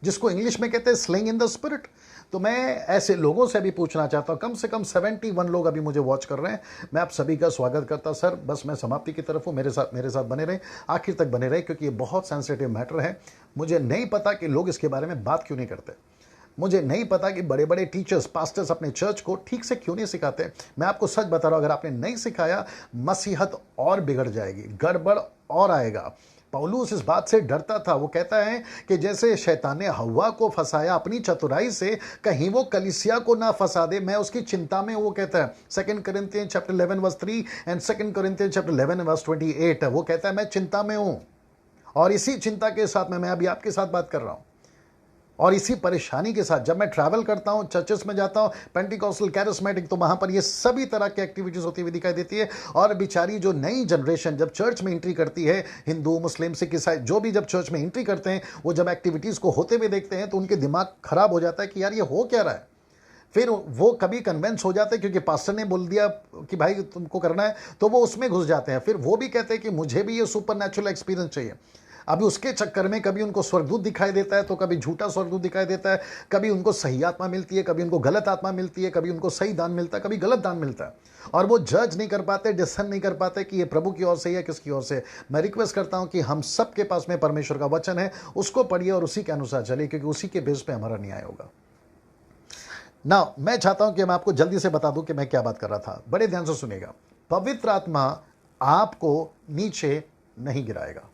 जिसको इंग्लिश में कहते हैं स्लिंग इन द स्पिरिट। तो मैं ऐसे लोगों से भी पूछना चाहता हूं, कम से कम 71 लोग अभी मुझे वॉच कर रहे हैं, मैं आप सभी का स्वागत करता। सर बस मैं समाप्ति की तरफ हूं, मेरे साथ बने रहे, आखिर तक बने रहे, क्योंकि ये बहुत सेंसिटिव मैटर है। मुझे नहीं पता कि लोग इसके बारे में बात क्यों नहीं करते। मुझे नहीं पता कि बड़े बड़े टीचर्स, पास्टर्स अपने चर्च को ठीक से क्यों नहीं सिखाते। मैं आपको सच बता रहा हूं, अगर आपने नहीं सिखाया मसीहत और बिगड़ जाएगी, गड़बड़ और आएगा। पौलुस इस बात से डरता था। वो कहता है कि जैसे शैतान ने हव्वा को फंसाया अपनी चतुराई से, कहीं वो कलीसिया को ना फंसा दे, मैं उसकी चिंता में। वो कहता है 2 Corinthians chapter 11 verse 3 and 2 Corinthians chapter 11 verse 28, वो कहता है मैं चिंता में हूं। और इसी चिंता के साथ में मैं अभी आपके साथ बात कर रहा हूं, और इसी परेशानी के साथ जब मैं ट्रैवल करता हूं, चर्चेस में जाता हूं, पेंटिकॉस्टल, कैरिस्मेटिक, तो वहां पर ये सभी तरह की एक्टिविटीज होती हुई दिखाई देती है। और बेचारी जो नई जनरेशन जब चर्च में एंट्री करती है, हिंदू, मुस्लिम, सिख, ईसाई, जो भी जब चर्च में एंट्री करते हैं, वो जब एक्टिविटीज को होते हुए देखते हैं तो उनके दिमाग खराब हो जाता है कि यार ये हो क्या रहा है। फिर वो कभी कन्वेंस हो जाते हैं क्योंकि पास्टर ने बोल दिया कि भाई तुमको करना है, तो वो उसमें घुस जाते हैं। फिर वो भी कहते हैं कि मुझे भी ये सुपर नेचुरल एक्सपीरियंस चाहिए। अभी उसके चक्कर में कभी उनको स्वर्गदूत दिखाई देता है, तो कभी झूठा स्वर्गदूत दिखाई देता है, कभी उनको सही आत्मा मिलती है, कभी उनको गलत आत्मा मिलती है, कभी उनको सही दान मिलता है, कभी गलत दान मिलता है, और वो जज नहीं कर पाते, डिस्कशन नहीं कर पाते कि ये प्रभु की ओर से या किसकी ओर से। मैं रिक्वेस्ट करता हूं कि हम सब के पास में परमेश्वर का वचन है, उसको पढ़िए और उसी के अनुसार चलिए, क्योंकि उसी के बेस पे हमारा न्याय होगा ना। मैं चाहता हूं कि मैं आपको जल्दी से बता दूं कि मैं क्या बात कर रहा था। बड़े ध्यान से सुनिएगा। पवित्र आत्मा आपको नीचे नहीं गिराएगा।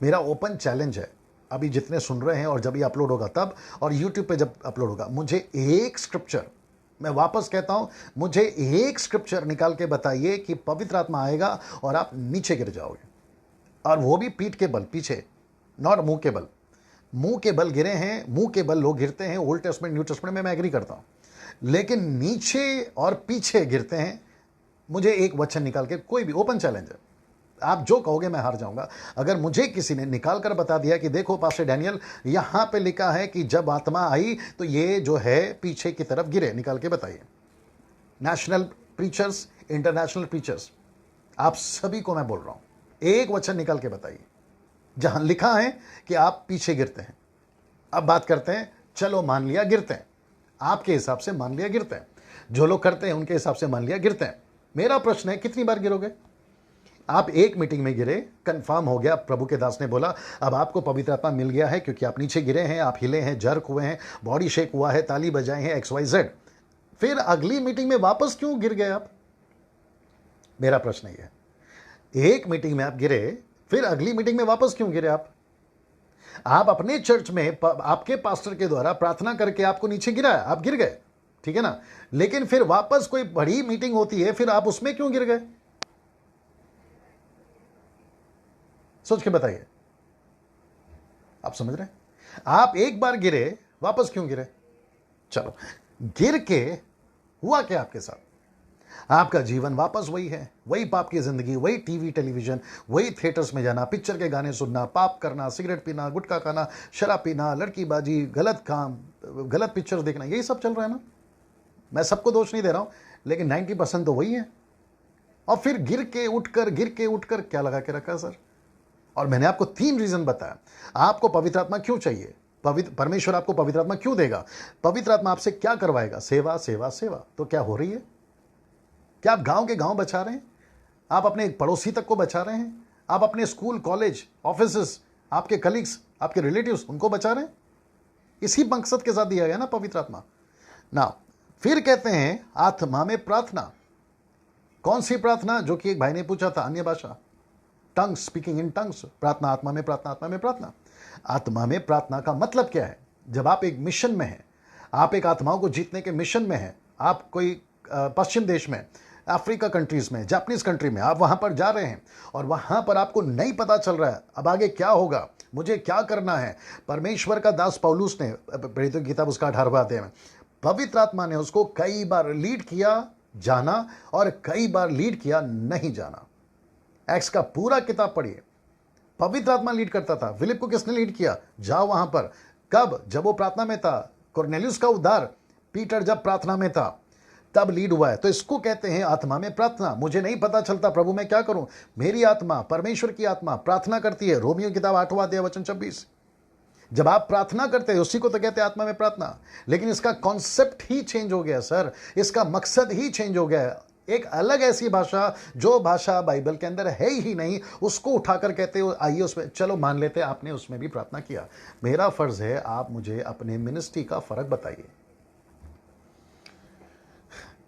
मेरा ओपन चैलेंज है, अभी जितने सुन रहे हैं और जब ये अपलोड होगा तब, और यूट्यूब पे जब अपलोड होगा, मुझे एक स्क्रिप्चर, मैं वापस कहता हूं, मुझे एक स्क्रिप्चर निकाल के बताइए कि पवित्र आत्मा आएगा और आप नीचे गिर जाओगे, और वो भी पीठ के बल, पीछे, नॉट मुंह के बल। मुंह के बल गिरे हैं, मुंह के बल लोग गिरते हैं ओल्ड टेस्टमेंट, न्यू टेस्टमेंट में, मैं एग्री करता हूं, लेकिन नीचे और पीछे गिरते हैं। मुझे एक वचन निकाल के, कोई भी, ओपन चैलेंज है, आप जो कहोगे मैं हार जाऊंगा। अगर मुझे किसी ने निकाल कर बता दिया कि देखो पास्टर डैनियल, यहां पे लिखा है कि जब आत्मा आई तो ये जो है पीछे की तरफ गिरे, निकाल के बताइए। नेशनल प्रीचर्स, इंटरनेशनल प्रीचर्स, आप सभी को मैं बोल रहा हूं, एक वचन निकाल के बताइए जहां लिखा है कि आप पीछे गिरते हैं। अब बात करते हैं चलो मान लिया गिरते हैं, आपके हिसाब से मान लिया गिरते हैं, जो लोग करते हैं उनके हिसाब से मान लिया गिरते हैं। मेरा प्रश्न है, कितनी बार गिरोगे? आप एक मीटिंग में गिरे, कंफर्म हो गया, प्रभु के दास ने बोला अब आपको पवित्र आत्मा मिल गया है क्योंकि आप नीचे गिरे हैं, आप हिले हैं, जर्क हुए हैं, बॉडी शेक हुआ है, ताली बजाए हैं, XYZ। फिर अगली मीटिंग में वापस क्यों गिर गए आप? मेरा प्रश्न ये है, एक मीटिंग में आप गिरे, फिर अगली मीटिंग में वापस क्यों गिरे आप अपने चर्च में आपके पास्टर के द्वारा प्रार्थना करके आपको नीचे गिराया, आप गिर गए, ठीक है ना, लेकिन फिर वापस कोई बड़ी मीटिंग होती है, फिर आप उसमें क्यों गिर गए? सोच के बताइए। आप समझ रहे हैं? आप एक बार गिरे, वापस क्यों गिरे? चलो, गिर के हुआ क्या आपके साथ? आपका जीवन वापस वही है, वही पाप की जिंदगी, वही टीवी टेलीविजन, वही थिएटर्स में जाना, पिक्चर के गाने सुनना, पाप करना, सिगरेट पीना, गुटखा खाना, शराब पीना, लड़कीबाजी, गलत काम, गलत पिक्चर देखना, यही सब चल रहा है ना। मैं सबको दोष नहीं दे रहा हूं, लेकिन 90% तो वही है। और फिर गिर के उठकर क्या लगा के रखा सर? और मैंने आपको 3 रीजन बताया। आपको पवित्र आत्मा क्यों चाहिए, परमेश्वर आपको पवित्र आत्मा क्यों देगा, पवित्र आत्मा आपसे क्या करवाएगा? सेवा सेवा सेवा। तो क्या हो रही है? क्या आप गांव के गांव बचा रहे हैं? आप अपने पड़ोसी तक को बचा रहे हैं? आप अपने स्कूल, कॉलेज, ऑफिस, आपके कलीग्स, आपके रिलेटिव्स, उनको बचा रहे हैं? इसी मकसद के साथ दिया गया ना पवित्र आत्मा ना। फिर कहते हैं आत्मा में प्रार्थना। कौन सी प्रार्थना? जो कि एक भाई ने पूछा था, अन्य भाषा, टंग्स, स्पीकिंग इन टंग्स। प्रार्थना, आत्मा में प्रार्थना, आत्मा में प्रार्थना। आत्मा में प्रार्थना का मतलब क्या है? जब आप एक मिशन में हैं, आप एक आत्माओं को जीतने के मिशन में हैं, आप कोई पश्चिम देश में, अफ्रीका कंट्रीज में, जापानीज कंट्री में, आप वहां पर जा रहे हैं और वहां पर आपको नहीं पता चल रहा है अब आगे क्या होगा, मुझे क्या करना है। परमेश्वर का दास पौलुस ने, प्रेरितों की किताब उसका 18वां अध्याय में, पवित्र आत्मा ने उसको कई बार लीड किया जाना और कई बार लीड किया नहीं जाना। एक्स का पूरा किताब पढ़िए, पवित्र आत्मा लीड करता था। फिलिप को किसने लीड किया? जाओ वहां पर। कब? जब वो प्रार्थना में था। कुरनेलियुस का उद्धार पीटर जब प्रार्थना में था तब लीड हुआ है। तो इसको कहते हैं आत्मा में प्रार्थना। मुझे नहीं पता चलता प्रभु मैं क्या करूं, मेरी आत्मा, परमेश्वर की आत्मा प्रार्थना करती है। रोमियो किताब 8वां अध्याय वचन 26। जब आप प्रार्थना करते हैं उसी को तो कहते हैं आत्मा में प्रार्थना। लेकिन इसका कॉन्सेप्ट ही चेंज हो गया सर, इसका मकसद ही चेंज हो गया। एक अलग ऐसी भाषा, जो भाषा बाइबल के अंदर है ही नहीं, उसको उठाकर कहते हो आइए उसमें, चलो मान लेते हैं आपने उसमें भी प्रार्थना किया। मेरा फर्ज है आप मुझे अपने मिनिस्ट्री का फर्क बताइए,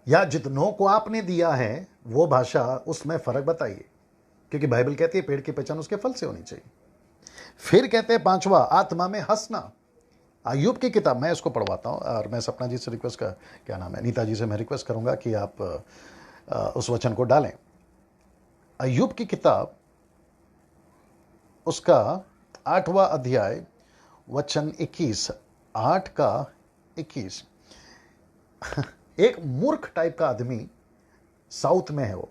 या जितनों को आपने दिया है वो भाषा, उसमें फर्क बताइए, क्योंकि बाइबल कहती है पेड़ की पहचान उसके फल से होनी चाहिए। फिर कहते हैं 5वां, आत्मा में हंसना। अय्यूब की किताब, मैं इसको पढ़वाता हूं और मैं सपना जी से रिक्वेस्ट का, क्या नाम है, नीता जी से मैं रिक्वेस्ट करूंगा कि आप उस वचन को डालें। अय्यूब की किताब उसका 8वां अध्याय वचन 21, 8 का 21। एक मूर्ख टाइप का आदमी साउथ में है वो,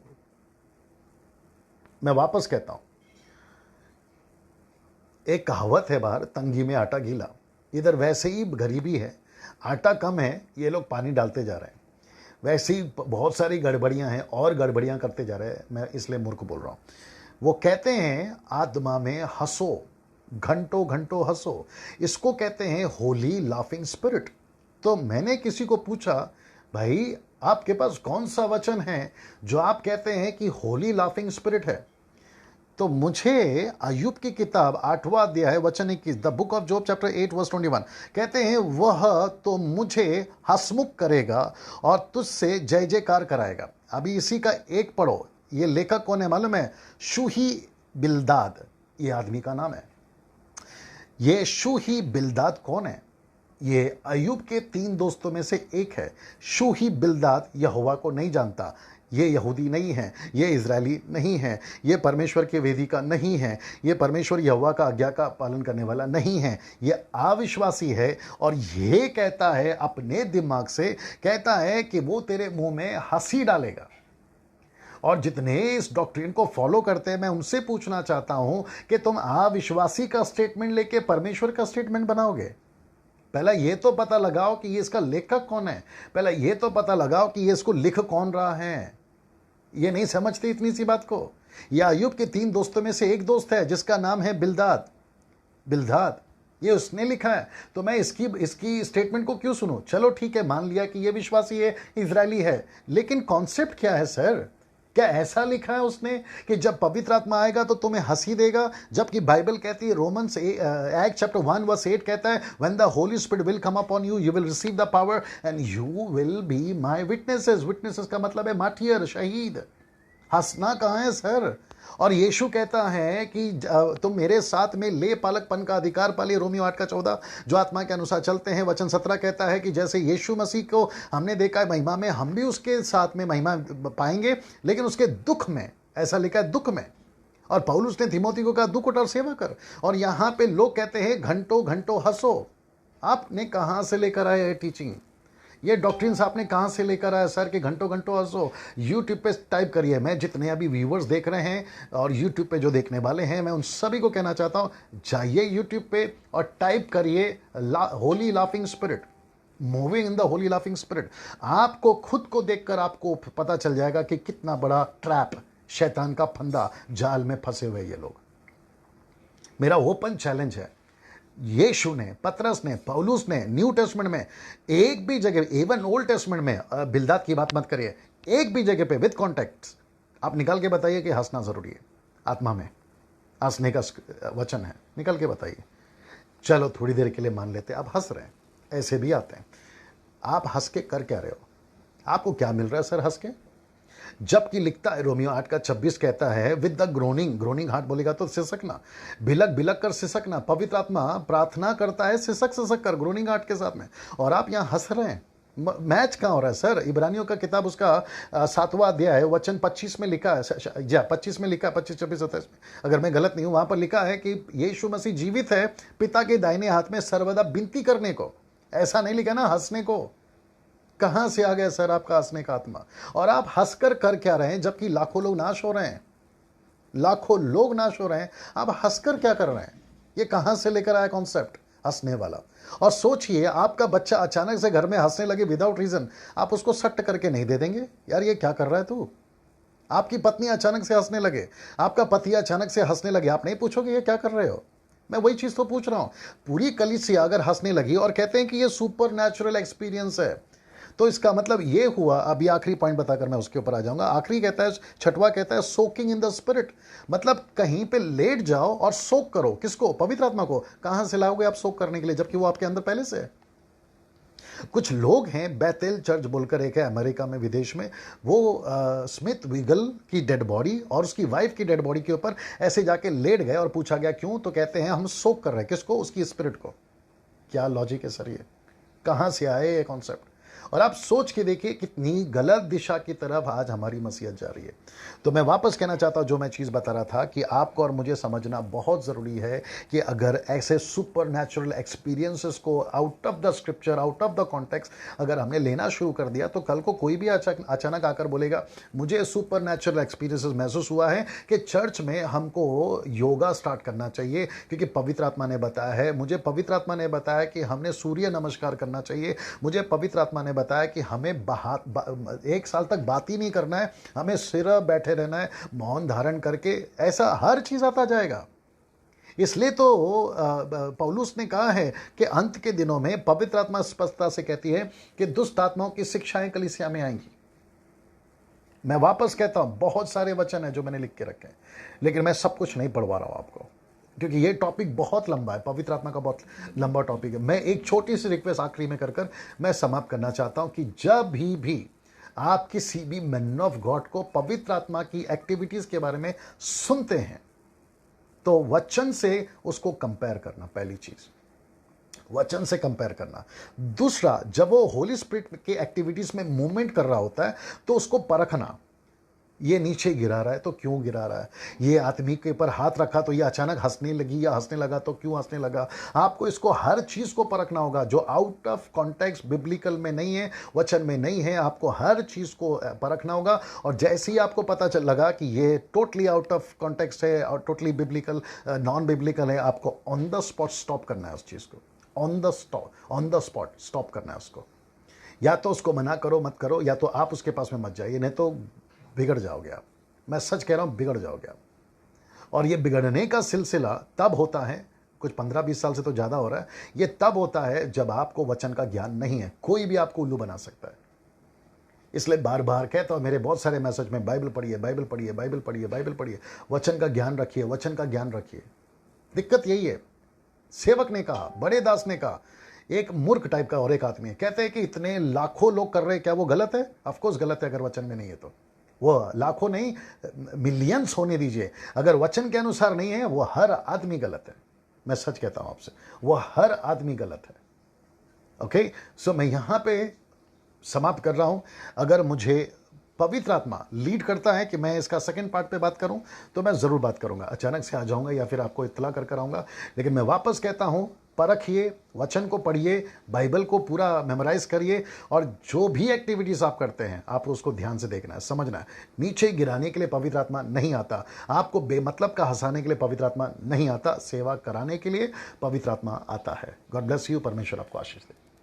मैं वापस कहता हूं, एक कहावत है बाहर, तंगी में आटा गीला। इधर वैसे ही गरीबी है, आटा कम है, ये लोग पानी डालते जा रहे हैं। वैसे ही बहुत सारी गड़बड़ियां हैं और गड़बड़ियां करते जा रहे हैं, मैं इसलिए मूर्ख बोल रहा हूं। वो कहते हैं आत्मा में हंसो, घंटों घंटों हंसो। इसको कहते हैं होली लाफिंग स्पिरिट। तो मैंने किसी को पूछा, भाई आपके पास कौन सा वचन है जो आप कहते हैं कि होली लाफिंग स्पिरिट है? तो मुझे अय्यूब की किताब 8वां अध्याय वचन 21, the book of Job chapter 8 verse 21, कहते हैं वह तो मुझे हंसमुख करेगा और तुझसे जय जयकार कराएगा। अभी इसी का एक पढ़ो, ये लेखक कौन है मालूम है? शूही बिल्दाद, ये आदमी का नाम है। ये शूही बिल्दाद कौन है? ये अय्यूब के 3 दोस्तों में से एक है। शूही बिल्दाद यहोवा को नहीं जानता, ये यहूदी नहीं है, ये इजरायली नहीं है, ये परमेश्वर के वेदी का नहीं है, ये परमेश्वर यहोवा का आज्ञा का पालन करने वाला नहीं है, ये अविश्वासी है। और ये कहता है अपने दिमाग से, कहता है कि वो तेरे मुंह में हंसी डालेगा। और जितने इस डॉक्ट्रिन को फॉलो करते हैं, मैं उनसे पूछना चाहता हूं कि तुम अविश्वासी का स्टेटमेंट लेके परमेश्वर का स्टेटमेंट बनाओगे? पहला ये तो पता लगाओ कि ये इसका लेखक कौन है, पहला ये तो पता लगाओ कि ये इसको लिख कौन रहा है। ये नहीं समझते इतनी सी बात को। यह अय्यूब के 3 दोस्तों में से एक दोस्त है जिसका नाम है बिल्दाद। ये उसने लिखा है, तो मैं इसकी स्टेटमेंट को क्यों सुनूं? चलो ठीक है, मान लिया कि ये विश्वासी है, इजरायली है, लेकिन कॉन्सेप्ट क्या है सर? क्या ऐसा लिखा है उसने कि जब पवित्र आत्मा आएगा तो तुम्हें हंसी देगा? जबकि बाइबल कहती है, रोमन्स एक्ट चैप्टर 1 वर्स 8 कहता है, when the Holi spirit will come upon you, you will receive the power and you will be my witnesses. Witnesses का मतलब है मार्टियर, शहीद। हंसना कहाँ है सर? और यीशु कहता है कि तुम मेरे साथ में ले पालकपन का अधिकार पाले, रोमियो 8 का 14, जो आत्मा के अनुसार चलते हैं। वचन 17 कहता है कि जैसे यीशु मसीह को हमने देखा है महिमा में, हम भी उसके साथ में महिमा पाएंगे, लेकिन उसके दुख में, ऐसा लिखा है दुख में। और पौलुस ने तीमोथी को कहा दुख उठा और सेवा कर। और यहाँ पे लोग कहते हैं घंटों घंटों हंसो। आपने कहाँ से लेकर आए है टीचिंग? ये डॉक्ट्रिन्स आपने कहाँ से लेकर आया सर कि घंटों घंटों हंसो? यूट्यूब पे टाइप करिए। मैं जितने अभी व्यूवर्स देख रहे हैं और यूट्यूब पे जो देखने वाले हैं, मैं उन सभी को कहना चाहता हूँ, जाइए यूट्यूब पे और टाइप करिए Holi laughing spirit, moving in the Holi laughing spirit. आपको खुद को देखकर आपको पता चल जाएगा कि कितना बड़ा ट्रैप, शैतान का फंदा, जाल में फंसे हुए ये लोग। मेरा ओपन चैलेंज है, यीशु ने, पतरस ने, पौलुस ने न्यू टेस्टमेंट में एक भी जगह, इवन ओल्ड टेस्टमेंट में, बिलदाद की बात मत करिए, एक भी जगह पे विद कॉन्टेक्स्ट आप निकाल के बताइए कि हंसना जरूरी है। आत्मा में हंसने का वचन है, निकाल के बताइए। चलो थोड़ी देर के लिए मान लेते आप हंस रहे हैं, ऐसे भी आते हैं। आप हंस के कर क्या रहे हो? आपको क्या मिल रहा है सर हंस के? जबकि लिखता है रोमियो 8 का 26 कहता है with the groaning, groaning heart बोलेगा तो सिसकना, बिलक बिलक कर सिसकना। पवित्र आत्मा प्रार्थना करता है सिसक सिसक कर, ग्रोनिंग हार्ट के साथ में, और आप यहाँ हंस रहे हैं। मैच कहाँ हो रहा है सर? इब्रानियों का किताब उसका 7वां अध्याय है, वचन 25 में लिखा है, 25 में लिखा है, 25, 26, 27 में, अगर मैं गलत नहीं हूँ, वहां पर लिखा है कि यीशु मसीह जीवित है पिता के दाहिने हाथ में सर्वदा विनती करने को। ऐसा नहीं लिखा ना हंसने को। कहां से आ गया सर आपका हंसने का आत्मा? और आप हंसकर कर क्या रहे हैं जबकि लाखों लोग नाश हो रहे हैं? लाखों लोग नाश हो रहे हैं, आप हंसकर क्या कर रहे हैं? ये कहां से लेकर आया कॉन्सेप्ट हंसने वाला? और सोचिए, आपका बच्चा अचानक से घर में हंसने लगे विदाउट रीजन, आप उसको सट्ट करके नहीं दे देंगे, यार ये क्या कर रहा है तू? आपकी पत्नी अचानक से हंसने लगे, आपका पति अचानक से हंसने लगे, आप नहीं पूछोगे ये क्या कर रहे हो? मैं वही चीज तो पूछ रहा हूं। पूरी कलीसिया अगर हंसने लगी और कहते हैं कि ये सुपर नेचुरल एक्सपीरियंस है, तो इसका मतलब ये हुआ, अभी आखिरी पॉइंट बताकर मैं उसके ऊपर आ जाऊंगा। आखिरी कहता है, 6वां कहता है सोकिंग इन द स्पिरिट, मतलब कहीं पे लेट जाओ और सोक करो। किसको? पवित्र आत्मा को। कहां से लाओगे आप सोक करने के लिए जबकि वो आपके अंदर पहले से है? कुछ लोग हैं, बैतेल चर्च बोलकर एक है अमेरिका में, विदेश में, वो स्मिथ विगल की डेड बॉडी और उसकी वाइफ की डेड बॉडी के ऊपर ऐसे जाके लेट गए और पूछा गया क्यों, तो कहते हैं हम सोक कर रहे हैं। किसको? उसकी स्पिरिट को। क्या लॉजिक है सर ये? कहां से आए ये कॉन्सेप्ट? और आप सोच के देखिए कितनी गलत दिशा की तरफ आज हमारी मसीहत जा रही है। तो मैं वापस कहना चाहता हूं, जो मैं चीज़ बता रहा था कि आपको और मुझे समझना बहुत ज़रूरी है कि अगर ऐसे सुपर नेचुरल एक्सपीरियंसेस को out of the scripture, out of the context अगर हमने लेना शुरू कर दिया, तो कल को कोई भी अचानक आकर बोलेगा मुझे सुपर नेचुरल एक्सपीरियंसेस महसूस हुआ है कि चर्च में हमको योगा स्टार्ट करना चाहिए क्योंकि पवित्र आत्मा ने बताया है, मुझे पवित्र आत्मा ने बताया कि हमने सूर्य नमस्कार करना चाहिए, मुझे पवित्र आत्मा ने बताया कि हमें 1 साल तक बात ही नहीं करना है, हमें सिर बैठे रहना है मौन धारण करके। ऐसा हर चीज आता जाएगा। इसलिए तो पौलुस ने कहा है कि अंत के दिनों में पवित्र आत्मा स्पष्टता से कहती है कि दुष्ट आत्माओं की शिक्षाएं कलीसिया में आएंगी। मैं वापस कहता हूं, बहुत सारे वचन है जो मैंने लिख के रखे हैं, लेकिन मैं सब कुछ नहीं पढ़वा रहा हूं आपको क्योंकि ये टॉपिक बहुत लंबा है, पवित्र आत्मा का बहुत लंबा टॉपिक है। मैं एक छोटी सी रिक्वेस्ट आखिरी में कर मैं समाप्त करना चाहता हूं कि जब भी आप किसी भी मैन ऑफ गॉड को पवित्र आत्मा की एक्टिविटीज के बारे में सुनते हैं तो वचन से उसको कंपेयर करना, पहली चीज वचन से कंपेयर करना। दूसरा, जब वो होली स्पिरिट की एक्टिविटीज में मूवमेंट कर रहा होता है तो उसको परखना, ये नीचे गिरा रहा है तो क्यों गिरा रहा है, ये आदमी के ऊपर हाथ रखा तो ये अचानक हंसने लगी या हंसने लगा तो क्यों हंसने लगा। आपको इसको हर चीज को परखना होगा जो आउट ऑफ कॉन्टेक्स्ट बिब्लिकल में नहीं है, वचन में नहीं है, आपको हर चीज को परखना होगा। और जैसे ही आपको पता चल लगा कि ये टोटली आउट ऑफ कॉन्टेक्स्ट है और टोटली बिब्लिकल नॉन बिब्लिकल है, आपको ऑन द स्पॉट स्टॉप करना है उस चीज को, ऑन द स्पॉट स्टॉप करना है उसको। या तो उसको मना करो, मत करो, या तो आप उसके पास में मत जाइए, नहीं तो बिगड़ जाओगे आप। मैं सच कह रहा हूं, बिगड़ जाओगे आप। और ये बिगड़ने का सिलसिला तब होता है कुछ 15-20 साल से तो ज़्यादा हो रहा है। ये तब होता है जब आपको वचन का ज्ञान नहीं है। कोई भी आपको उल्लू बना सकता है। इसलिए बार बार कहता हूँ, मेरे बहुत सारे मैसेज में बाइबल पढ़िए, बाइबल पढ़िए, बाइबल पढ़िए, बाइबल पढ़िए, वचन का ज्ञान रखिए, वचन का ज्ञान रखिए। दिक्कत यही है। सेवक ने कहा, बड़े दास ने कहा, एक मूर्ख टाइप का और एक आदमी है, कहते हैं कि इतने लाखों लोग कर रहे हैं, क्या वो गलत है? ऑफकोर्स गलत है, अगर वचन में नहीं है तो। वो लाखों नहीं, मिलियंस होने दीजिए, अगर वचन के अनुसार नहीं है, वो हर आदमी गलत है। मैं सच कहता हूं आपसे, वो हर आदमी गलत है। ओके, सो मैं यहां पे समाप्त कर रहा हूं। अगर मुझे पवित्र आत्मा लीड करता है कि मैं इसका सेकंड पार्ट पे बात करूं, तो मैं ज़रूर बात करूंगा। अचानक से आ जाऊंगा या फिर आपको इत्तला कर आऊंगा। लेकिन मैं वापस कहता हूं, परखिए, वचन को पढ़िए, बाइबल को पूरा मेमोराइज करिए, और जो भी एक्टिविटीज आप करते हैं, आप उसको ध्यान से देखना है, समझना है। नीचे गिराने के लिए पवित्र आत्मा नहीं आता, आपको बेमतलब का हंसाने के लिए पवित्र आत्मा नहीं आता, सेवा कराने के लिए पवित्र आत्मा आता है। God bless you. परमेश्वर आपको आशीष दे।